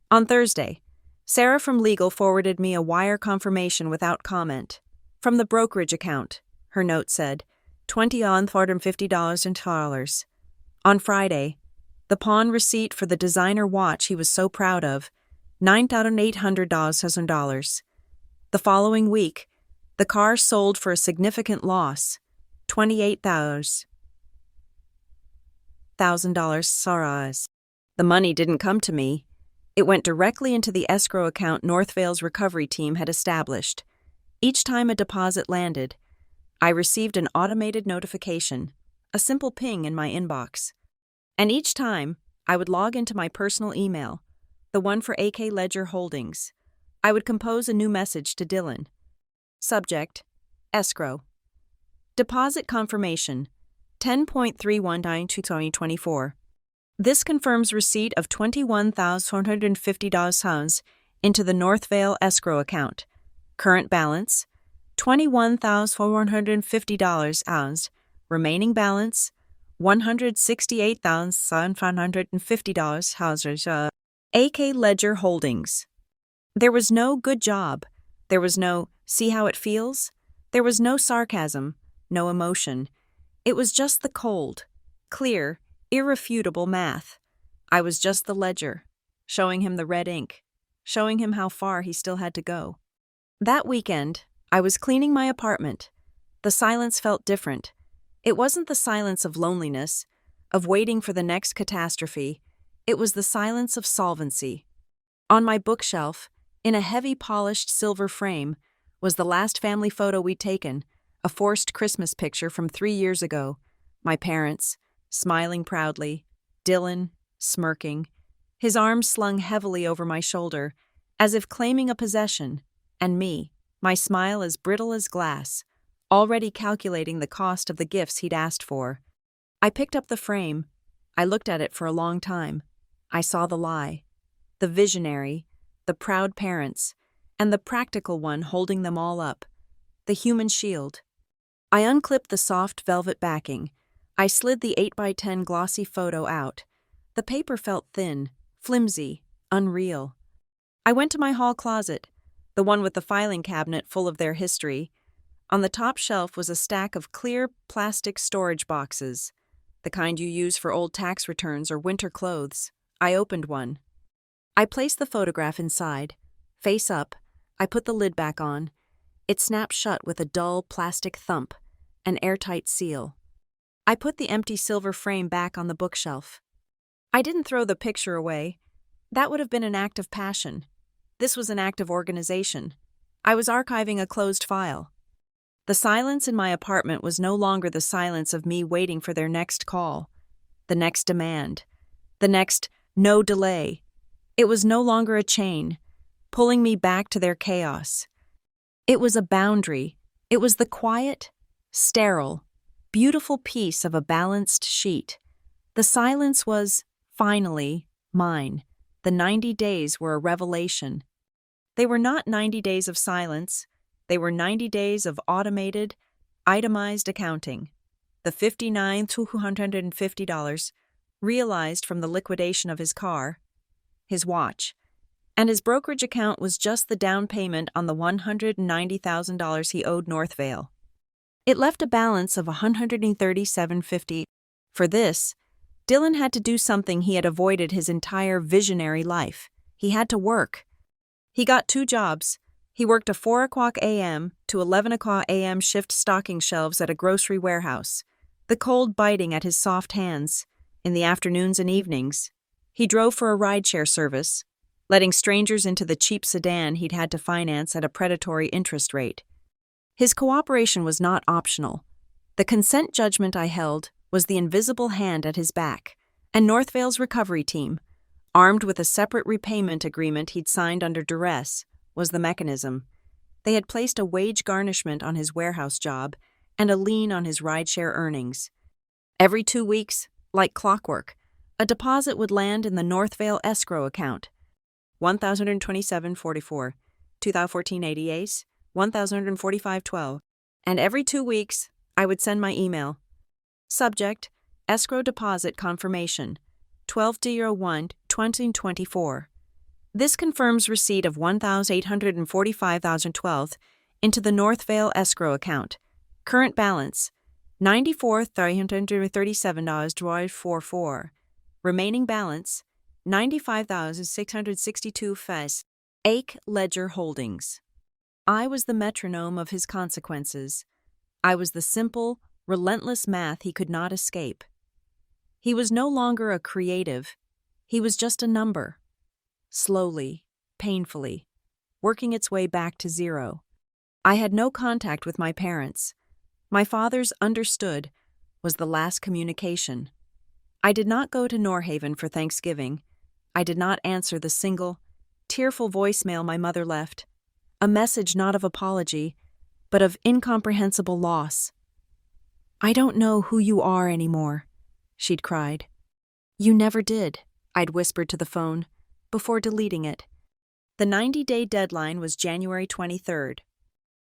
On Thursday, Sarah from legal forwarded me a wire confirmation without comment. From the brokerage account, her note said, $20,450. On Friday, the pawn receipt for the designer watch he was so proud of, $9,800. The following week, the car sold for a significant loss, $28,000. The money didn't come to me. It went directly into the escrow account Northvale's recovery team had established. Each time a deposit landed, I received an automated notification, a simple ping in my inbox. And each time, I would log into my personal email, the one for AK Ledger Holdings. I would compose a new message to Dylan. Subject, escrow. Deposit confirmation, 10.319/2024. This confirms receipt of $21,450 into the Northvale escrow account. Current balance, $21,450. Remaining balance, $168,750. AK Ledger Holdings. There was no good job. There was no see how it feels. There was no sarcasm, no emotion. It was just the cold, clear, irrefutable math. I was just the ledger, showing him the red ink, showing him how far he still had to go. That weekend, I was cleaning my apartment. The silence felt different. It wasn't the silence of loneliness, of waiting for the next catastrophe. It was the silence of solvency. On my bookshelf, in a heavy polished silver frame, was the last family photo we'd taken, a forced Christmas picture from 3 years ago. My parents, smiling proudly, Dylan, smirking, his arms slung heavily over my shoulder, as if claiming a possession, and me, my smile as brittle as glass, already calculating the cost of the gifts he'd asked for. I picked up the frame. I looked at it for a long time. I saw the lie, the visionary, the proud parents, and the practical one holding them all up, the human shield. I unclipped the soft velvet backing. I slid the 8x10 glossy photo out. The paper felt thin, flimsy, unreal. I went to my hall closet, the one with the filing cabinet full of their history. On the top shelf was a stack of clear plastic storage boxes, the kind you use for old tax returns or winter clothes. I opened one. I placed the photograph inside. Face up, I put the lid back on. It snapped shut with a dull plastic thump, an airtight seal. I put the empty silver frame back on the bookshelf. I didn't throw the picture away. That would have been an act of passion. This was an act of organization. I was archiving a closed file. The silence in my apartment was no longer the silence of me waiting for their next call, the next demand, the next no delay. It was no longer a chain, pulling me back to their chaos. It was a boundary. It was the quiet, sterile, beautiful piece of a balanced sheet. The silence was, finally, mine. The 90 days were a revelation. They were not 90 days of silence. They were 90 days of automated, itemized accounting. the $59,250 realized from the liquidation of his car, his watch, and his brokerage account was just the down payment on the $190,000 he owed Northvale. It left a balance of $137.50. For this, Dylan had to do something he had avoided his entire visionary life. He had to work. He got 2 jobs. He worked a 4 o'clock a.m. to 11 o'clock a.m. shift stocking shelves at a grocery warehouse, the cold biting at his soft hands. In the afternoons and evenings, he drove for a rideshare service, letting strangers into the cheap sedan he'd had to finance at a predatory interest rate. His cooperation was not optional. The consent judgment I held was the invisible hand at his back, and Northvale's recovery team, armed with a separate repayment agreement he'd signed under duress, was the mechanism. They had placed a wage garnishment on his warehouse job and a lien on his rideshare earnings. Every 2 weeks, like clockwork, a deposit would land in the Northvale escrow account. $1,027.44, 2014-88, $1,045.12, and every 2 weeks, I would send my email. Subject, escrow deposit confirmation, 12/01/2024. This confirms receipt of $1,845.12 into the Northvale escrow account. Current balance, $94,337.44. Remaining balance, $95,662. Fes. Ake Ledger Holdings. I was the metronome of his consequences. I was the simple, relentless math he could not escape. He was no longer a creative. He was just a number. Slowly, painfully, working its way back to zero. I had no contact with my parents. My father's understood was the last communication. I did not go to Norhaven for Thanksgiving. I did not answer the single, tearful voicemail my mother left, a message not of apology, but of incomprehensible loss. "I don't know who you are anymore," she'd cried. "You never did," I'd whispered to the phone, before deleting it. The 90-day deadline was January 23rd.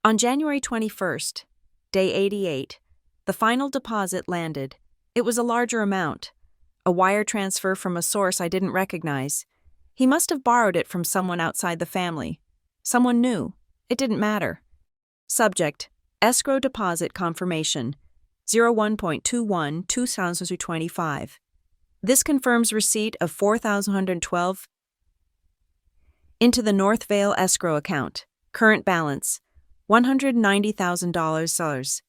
On January 21st, day 88, the final deposit landed. It was a larger amount, a wire transfer from a source I didn't recognize. He must have borrowed it from someone outside the family. Someone new. It didn't matter. Subject, escrow deposit confirmation, 01.21/2025. This confirms receipt of $4,112 into the Northvale escrow account. Current balance, $190,000.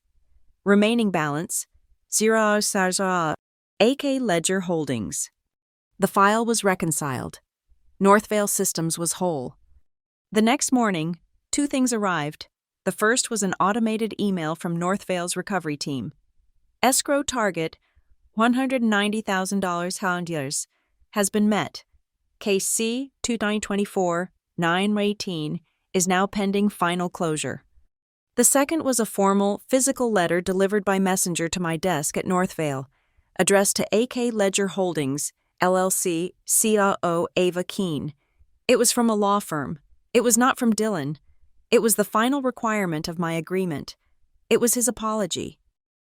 Remaining balance, $0. AK Ledger Holdings. The file was reconciled. Northvale Systems was whole. The next morning, 2 things arrived. The first was an automated email from Northvale's recovery team. Escrow target, $190,000 has been met. Case C-2924-918 is now pending final closure. The second was a formal, physical letter delivered by messenger to my desk at Northvale, addressed to AK Ledger Holdings, LLC, COO Ava Keene. It was from a law firm. It was not from Dylan. It was the final requirement of my agreement. It was his apology.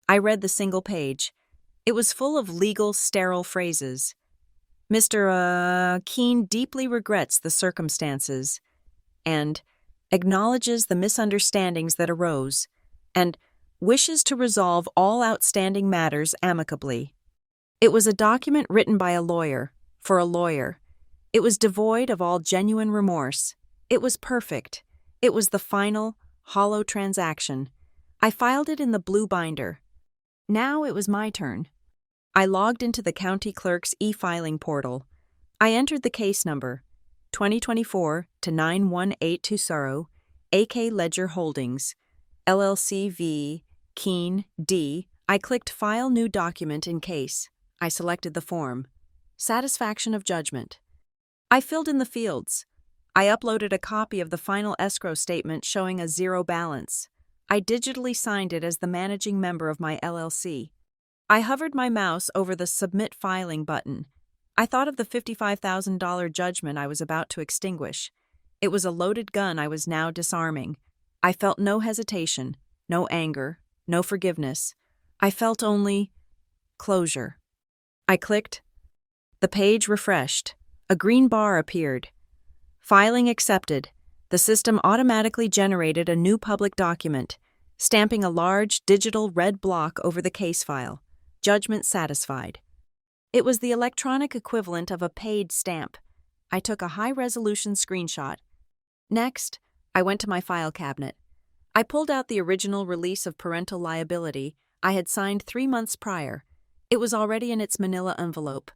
I read the single page. It was full of legal, sterile phrases. Mr. Keene deeply regrets the circumstances and acknowledges the misunderstandings that arose and wishes to resolve all outstanding matters amicably. It was a document written by a lawyer, for a lawyer. It was devoid of all genuine remorse. It was perfect. It was the final, hollow transaction. I filed it in the blue binder. Now it was my turn. I logged into the county clerk's e-filing portal. I entered the case number, 2024-91820, AK Ledger Holdings, LLC v. Keene D. I clicked File New Document in Case. I selected the form. Satisfaction of judgment. I filled in the fields. I uploaded a copy of the final escrow statement showing a zero balance. I digitally signed it as the managing member of my LLC. I hovered my mouse over the Submit Filing button. I thought of the $55,000 judgment I was about to extinguish. It was a loaded gun I was now disarming. I felt no hesitation, no anger, no forgiveness, I felt only closure. I clicked. The page refreshed. A green bar appeared. Filing accepted. The system automatically generated a new public document, stamping a large digital red block over the case file. Judgment satisfied. It was the electronic equivalent of a paid stamp. I took a high-resolution screenshot. Next, I went to my file cabinet. I pulled out the original release of parental liability I had signed 3 months prior. It was already in its manila envelope.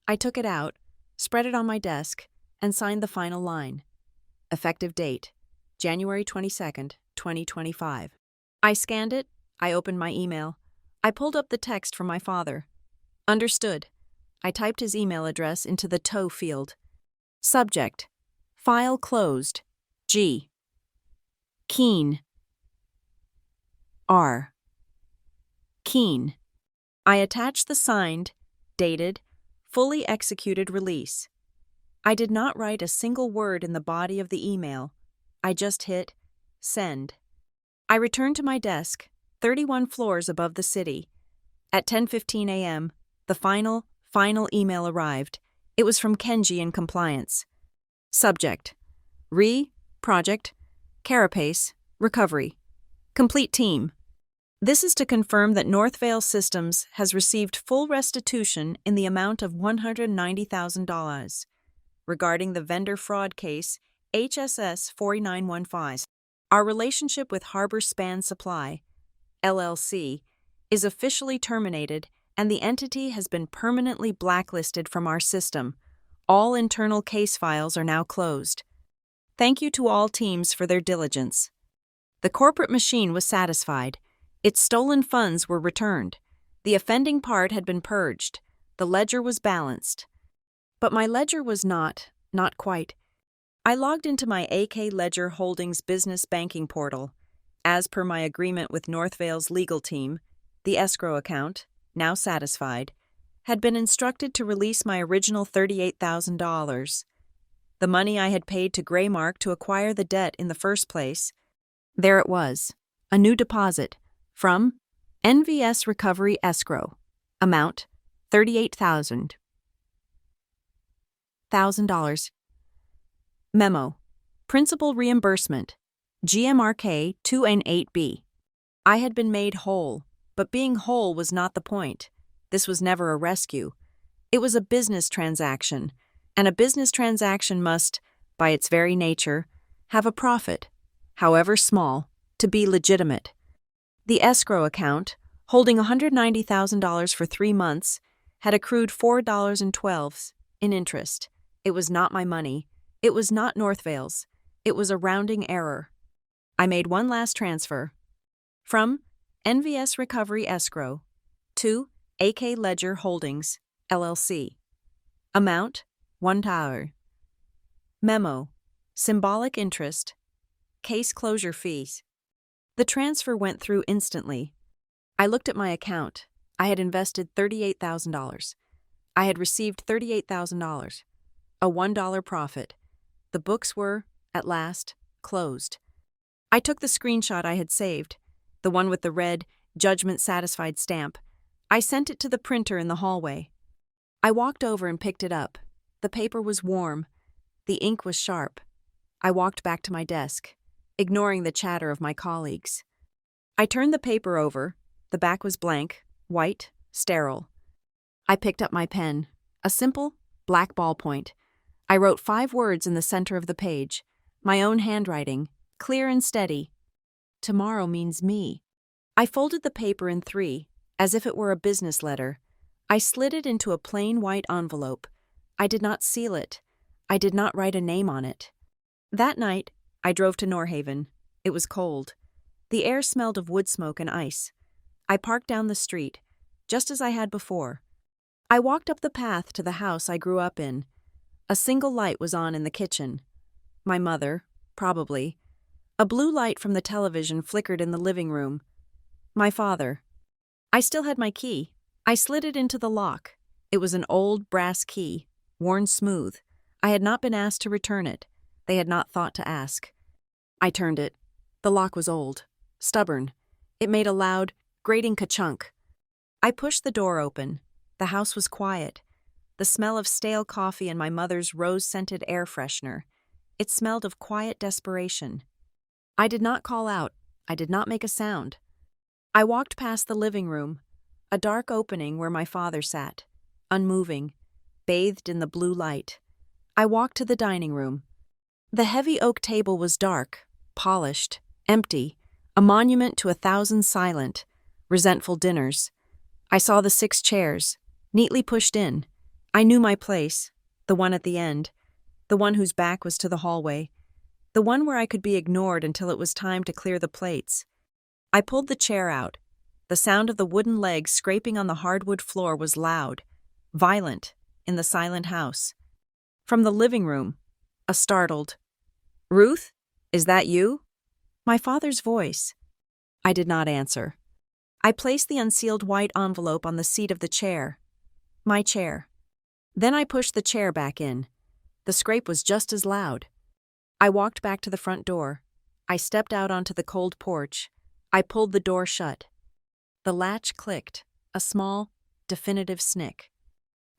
I took it out, spread it on my desk, and signed the final line. Effective date, January 22nd, 2025. I scanned it. I opened my email. I pulled up the text from my father. Understood. I typed his email address into the TOE field. Subject: File closed. G. Keen. R. Keen. I attached the signed, dated, fully executed release. I did not write a single word in the body of the email. I just hit send. I returned to my desk, 31 floors above the city. At 10:15 a.m., the final email arrived. It was from Kenji in compliance. Subject: Project, Carapace, Recovery. Complete team. This is to confirm that Northvale Systems has received full restitution in the amount of $190,000 regarding the vendor fraud case HSS 4915. Our relationship with Harbor Span Supply, LLC, is officially terminated and the entity has been permanently blacklisted from our system. All internal case files are now closed. Thank you to all teams for their diligence. The corporate machine was satisfied. Its stolen funds were returned. The offending part had been purged. The ledger was balanced. But my ledger was not quite. I logged into my AK Ledger Holdings business banking portal. As per my agreement with Northvale's legal team, the escrow account, now satisfied, had been instructed to release my original $38,000. The money I had paid to Graymark to acquire the debt in the first place. There it was, a new deposit from NVS Recovery Escrow. Amount $38,000. Memo: Principal reimbursement. GMRK 2 and 8B. I had been made whole, but being whole was not the point. This was never a rescue. It was a business transaction, and a business transaction must, by its very nature, have a profit, however small, to be legitimate. The escrow account, holding $190,000 for 3 months, had accrued $4.12 in interest. It was not my money. It was not Northvale's. It was a rounding error. I made one last transfer. From NVS Recovery Escrow to AK Ledger Holdings, LLC. Amount, $1. Memo: Symbolic interest. Case closure fees. The transfer went through instantly. I looked at my account. I had invested $38,000. I had received $38,000. A $1 profit. The books were, at last, closed. I took the screenshot I had saved, the one with the red, judgment-satisfied stamp. I sent it to the printer in the hallway. I walked over and picked it up. The paper was warm. The ink was sharp. I walked back to my desk, ignoring the chatter of my colleagues. I turned the paper over. The back was blank, white, sterile. I picked up my pen, a simple, black ballpoint. I wrote 5 words in the center of the page, my own handwriting, clear and steady. Tomorrow means me. I folded the paper in 3, as if it were a business letter. I slid it into a plain white envelope. I did not seal it. I did not write a name on it. That night, I drove to Norhaven. It was cold. The air smelled of wood smoke and ice. I parked down the street, just as I had before. I walked up the path to the house I grew up in. A single light was on in the kitchen. My mother, probably. A blue light from the television flickered in the living room. My father. I still had my key. I slid it into the lock. It was an old brass key, worn smooth. I had not been asked to return it. They had not thought to ask. I turned it. The lock was old, stubborn. It made a loud, grating ka-chunk. I pushed the door open. The house was quiet. The smell of stale coffee and my mother's rose-scented air freshener. It smelled of quiet desperation. I did not call out. I did not make a sound. I walked past the living room, a dark opening where my father sat, unmoving, bathed in the blue light. I walked to the dining room. The heavy oak table was dark, polished, empty, a monument to 1,000 silent, resentful dinners. I saw the 6 chairs, neatly pushed in. I knew my place, the one at the end, the one whose back was to the hallway, the one where I could be ignored until it was time to clear the plates. I pulled the chair out. The sound of the wooden legs scraping on the hardwood floor was loud, violent, in the silent house. From the living room, a startled, "Ruth, is that you?" My father's voice. I did not answer. I placed the unsealed white envelope on the seat of the chair. My chair. Then I pushed the chair back in. The scrape was just as loud. I walked back to the front door. I stepped out onto the cold porch. I pulled the door shut. The latch clicked, a small, definitive snick.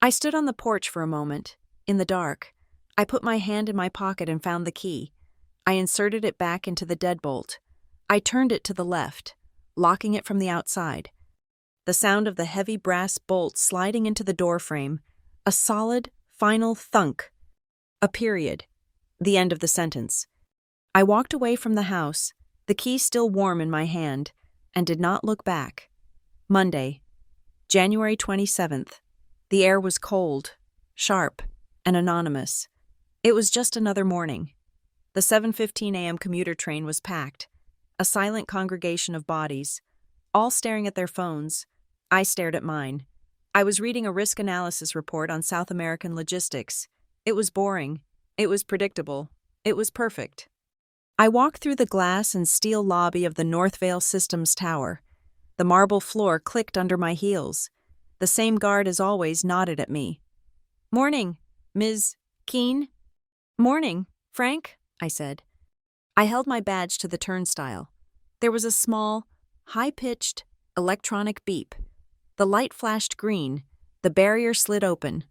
I stood on the porch for a moment, in the dark. I put my hand in my pocket and found the key. I inserted it back into the deadbolt. I turned it to the left, locking it from the outside. The sound of the heavy brass bolt sliding into the doorframe, a solid, final thunk. A period. The end of the sentence. I walked away from the house, the key still warm in my hand, and did not look back. Monday, January 27th. The air was cold, sharp, and anonymous. It was just another morning. The 7:15 a.m. commuter train was packed, a silent congregation of bodies, all staring at their phones. I stared at mine. I was reading a risk analysis report on South American logistics. It was boring. It was predictable. It was perfect. I walked through the glass and steel lobby of the Northvale Systems Tower. The marble floor clicked under my heels. The same guard as always nodded at me. "Morning, Ms. Keene." "Morning, Frank," I said. I held my badge to the turnstile. There was a small, high-pitched, electronic beep. The light flashed green. The barrier slid open.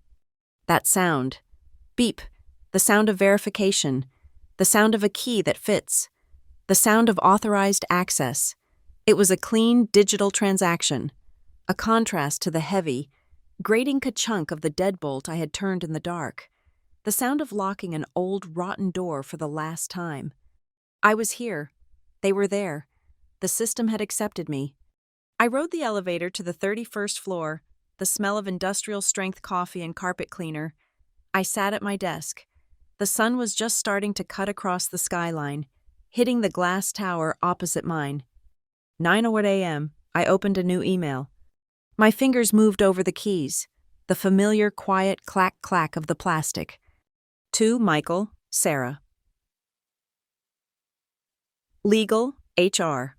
That sound. Beep. The sound of verification. The sound of a key that fits. The sound of authorized access. It was a clean, digital transaction. A contrast to the heavy, grating ka-chunk of the deadbolt I had turned in the dark. The sound of locking an old, rotten door for the last time. I was here. They were there. The system had accepted me. I rode the elevator to the 31st floor, the smell of industrial-strength coffee and carpet cleaner. I sat at my desk. The sun was just starting to cut across the skyline, hitting the glass tower opposite mine. 9:00 a.m., I opened a new email. My fingers moved over the keys, the familiar quiet clack-clack of the plastic. To Michael, Sarah. Legal, HR.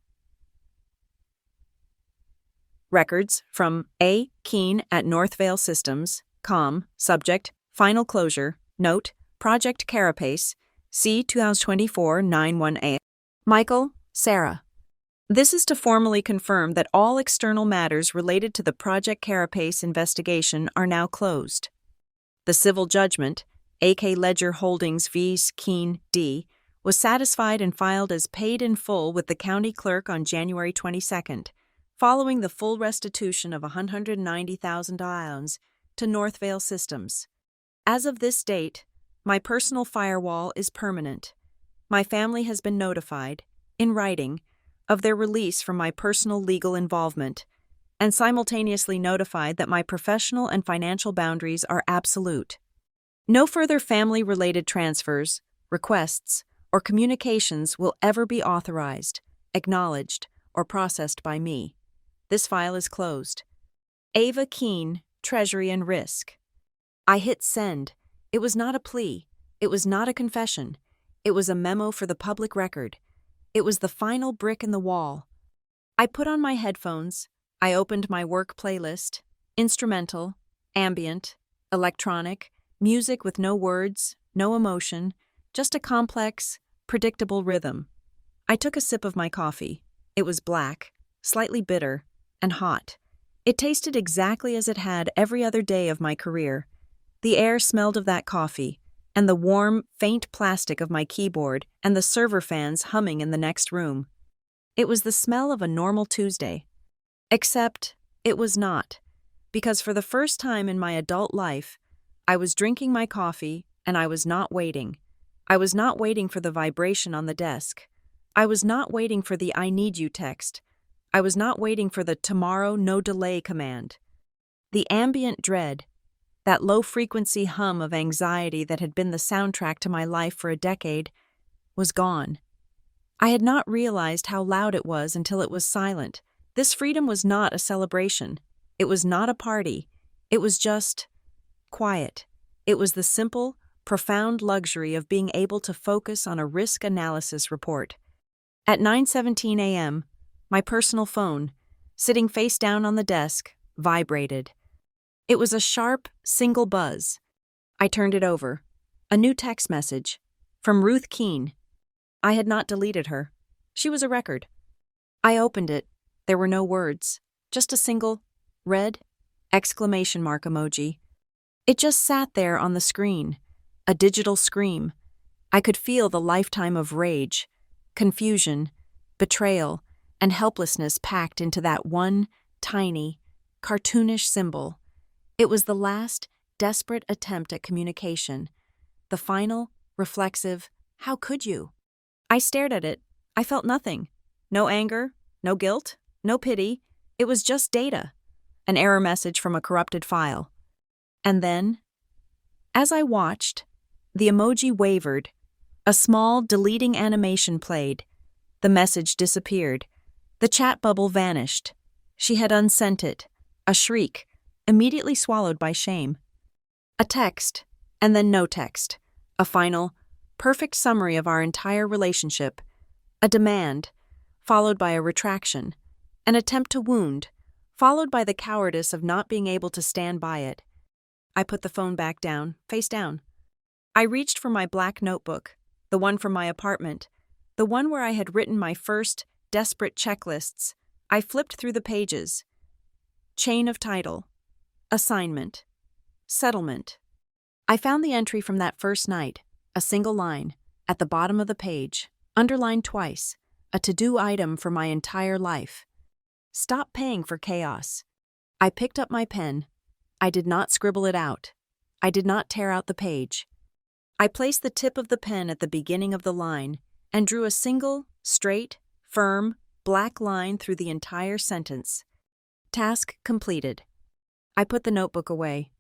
Records from A. Keene at Northvale Systems, com, subject, final closure, note, Project Carapace, C. 2024-91A. Michael, Sarah. This is to formally confirm that all external matters related to the Project Carapace investigation are now closed. The civil judgment, AK Ledger Holdings v. Keene, D., was satisfied and filed as paid in full with the county clerk on January 22nd, following the full restitution of $190,000 to Northvale Systems. As of this date, my personal firewall is permanent. My family has been notified, in writing, of their release from my personal legal involvement, and simultaneously notified that my professional and financial boundaries are absolute. No further family-related transfers, requests, or communications will ever be authorized, acknowledged, or processed by me. This file is closed. Ava Keene, Treasury and Risk. I hit send. It was not a plea. It was not a confession. It was a memo for the public record. It was the final brick in the wall. I put on my headphones. I opened my work playlist. Instrumental, ambient, electronic, music with no words, no emotion, just a complex, predictable rhythm. I took a sip of my coffee. It was black, slightly bitter, and hot. It tasted exactly as it had every other day of my career. The air smelled of that coffee, and the warm, faint plastic of my keyboard and the server fans humming in the next room. It was the smell of a normal Tuesday. Except it was not, because for the first time in my adult life, I was drinking my coffee and I was not waiting. I was not waiting for the vibration on the desk. I was not waiting for the "I need you" text. I was not waiting for the "tomorrow, no delay" command. The ambient dread, that low-frequency hum of anxiety that had been the soundtrack to my life for a decade, was gone. I had not realized how loud it was until it was silent. This freedom was not a celebration. It was not a party. It was just quiet. It was the simple, profound luxury of being able to focus on a risk analysis report. At 9:17 a.m., my personal phone, sitting face down on the desk, vibrated. It was a sharp, single buzz. I turned it over. A new text message. From Ruth Keene. I had not deleted her. She was a record. I opened it. There were no words. Just a single, red, exclamation mark emoji. It just sat there on the screen. A digital scream. I could feel the lifetime of rage, confusion, betrayal, and helplessness packed into that one, tiny, cartoonish symbol. It was the last, desperate attempt at communication. The final, reflexive, "How could you?" I stared at it. I felt nothing. No anger, no guilt, no pity. It was just data. An error message from a corrupted file. And then, as I watched, the emoji wavered. A small, deleting animation played. The message disappeared. The chat bubble vanished. She had unsent it. A shriek, immediately swallowed by shame. A text, and then no text. A final, perfect summary of our entire relationship. A demand, followed by a retraction. An attempt to wound, followed by the cowardice of not being able to stand by it. I put the phone back down, face down. I reached for my black notebook, the one from my apartment, the one where I had written my first, desperate checklists. I flipped through the pages. Chain of title. Assignment. Settlement. I found the entry from that first night, a single line, at the bottom of the page, underlined twice, a to-do item for my entire life. Stop paying for chaos. I picked up my pen. I did not scribble it out. I did not tear out the page. I placed the tip of the pen at the beginning of the line and drew a single, straight, firm, black line through the entire sentence. Task completed. I put the notebook away.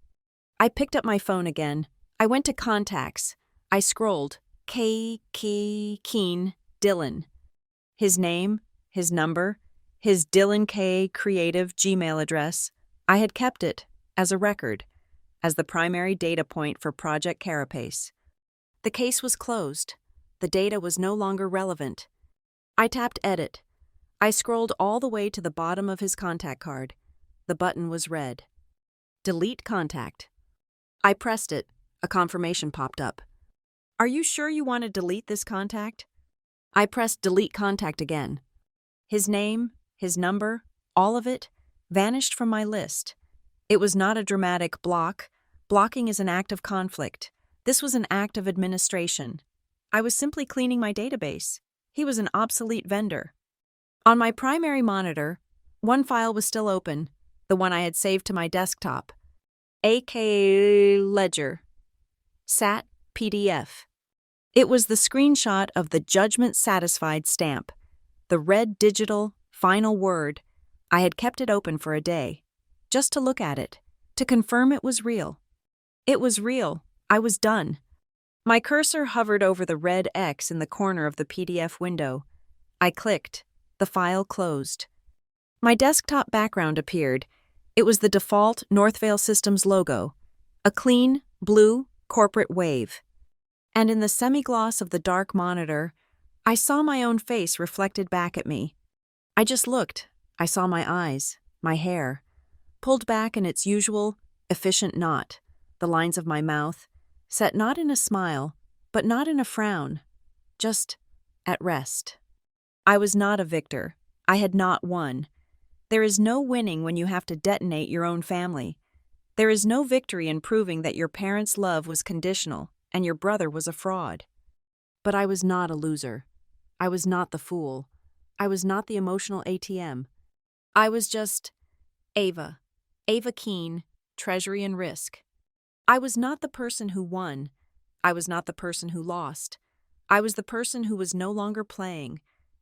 I picked up my phone again. I went to contacts. I scrolled. Keene, Dylan. His name, his number, his Dylan K. Creative Gmail address. I had kept it, as a record, as the primary data point for Project Carapace. The case was closed. The data was no longer relevant. I tapped Edit. I scrolled all the way to the bottom of his contact card. The button was red. Delete contact. I pressed it. A confirmation popped up. Are you sure you want to delete this contact? I pressed delete contact again. His name, his number, all of it, vanished from my list. It was not a dramatic block. Blocking is an act of conflict. This was an act of administration. I was simply cleaning my database. He was an obsolete vendor. On my primary monitor, one file was still open, the one I had saved to my desktop. aka Ledger. SAT PDF. It was the screenshot of the judgment satisfied stamp, the red digital final word. I had kept it open for a day, just to look at it, to confirm it was real. It was real. I was done. My cursor hovered over the red X in the corner of the PDF window. I clicked. The file closed. My desktop background appeared. It was the default Northvale Systems logo, a clean, blue, corporate wave. And in the semi-gloss of the dark monitor, I saw my own face reflected back at me. I just looked. I saw my eyes, my hair, pulled back in its usual, efficient knot, the lines of my mouth, set not in a smile, but not in a frown, just at rest. I was not a victor. I had not won. There is no winning when you have to detonate your own family. There is no victory in proving that your parents' love was conditional and your brother was a fraud. But I was not a loser. I was not the fool. I was not the emotional ATM. I was just Ava. Ava Keene, Treasury and Risk. I was not the person who won. I was not the person who lost. I was the person who was no longer playing.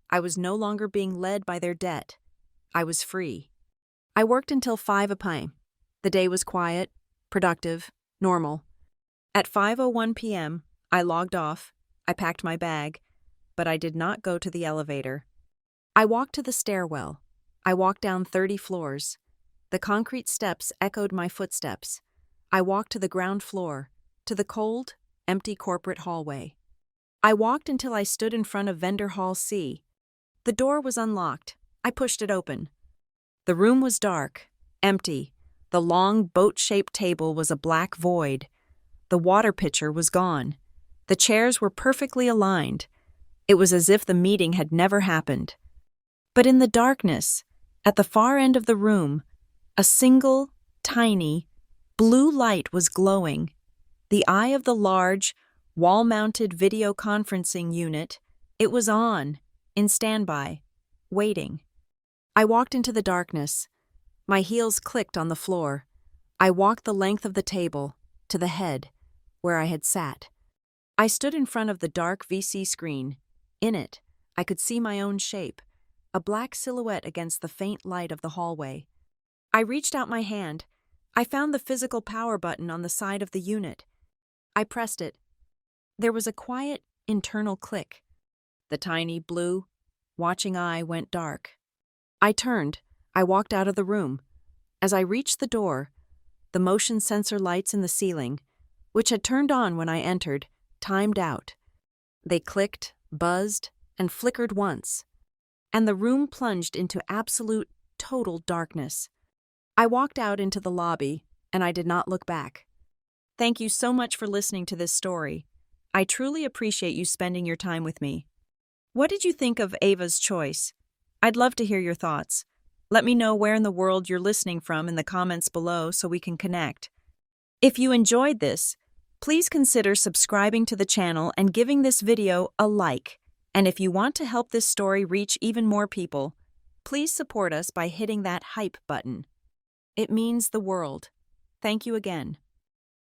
I was no longer being led by their debt. I was free. I worked until 5 p.m. The day was quiet, productive, normal. At 5:01 p.m., I logged off. I packed my bag, but I did not go to the elevator. I walked to the stairwell. I walked down 30 floors. The concrete steps echoed my footsteps. I walked to the ground floor, to the cold, empty corporate hallway. I walked until I stood in front of Vendor Hall C. The door was unlocked. I pushed it open. The room was dark, empty. The long, boat-shaped table was a black void. The water pitcher was gone. The chairs were perfectly aligned. It was as if the meeting had never happened. But in the darkness, at the far end of the room, a single, tiny, blue light was glowing. The eye of the large, wall-mounted video conferencing unit. It was on, in standby, waiting. I walked into the darkness. My heels clicked on the floor. I walked the length of the table, to the head, where I had sat. I stood in front of the dark VC screen. In it, I could see my own shape, a black silhouette against the faint light of the hallway. I reached out my hand. I found the physical power button on the side of the unit. I pressed it. There was a quiet, internal click. The tiny, blue, watching eye went dark. I turned. I walked out of the room. As I reached the door, the motion sensor lights in the ceiling, which had turned on when I entered, timed out. They clicked, buzzed, and flickered once, and the room plunged into absolute, total darkness. I walked out into the lobby, and I did not look back. Thank you so much for listening to this story. I truly appreciate you spending your time with me. What did you think of Ava's choice? I'd love to hear your thoughts. Let me know where in the world you're listening from in the comments below so we can connect. If you enjoyed this, please consider subscribing to the channel and giving this video a like. And if you want to help this story reach even more people, please support us by hitting that hype button. It means the world. Thank you again.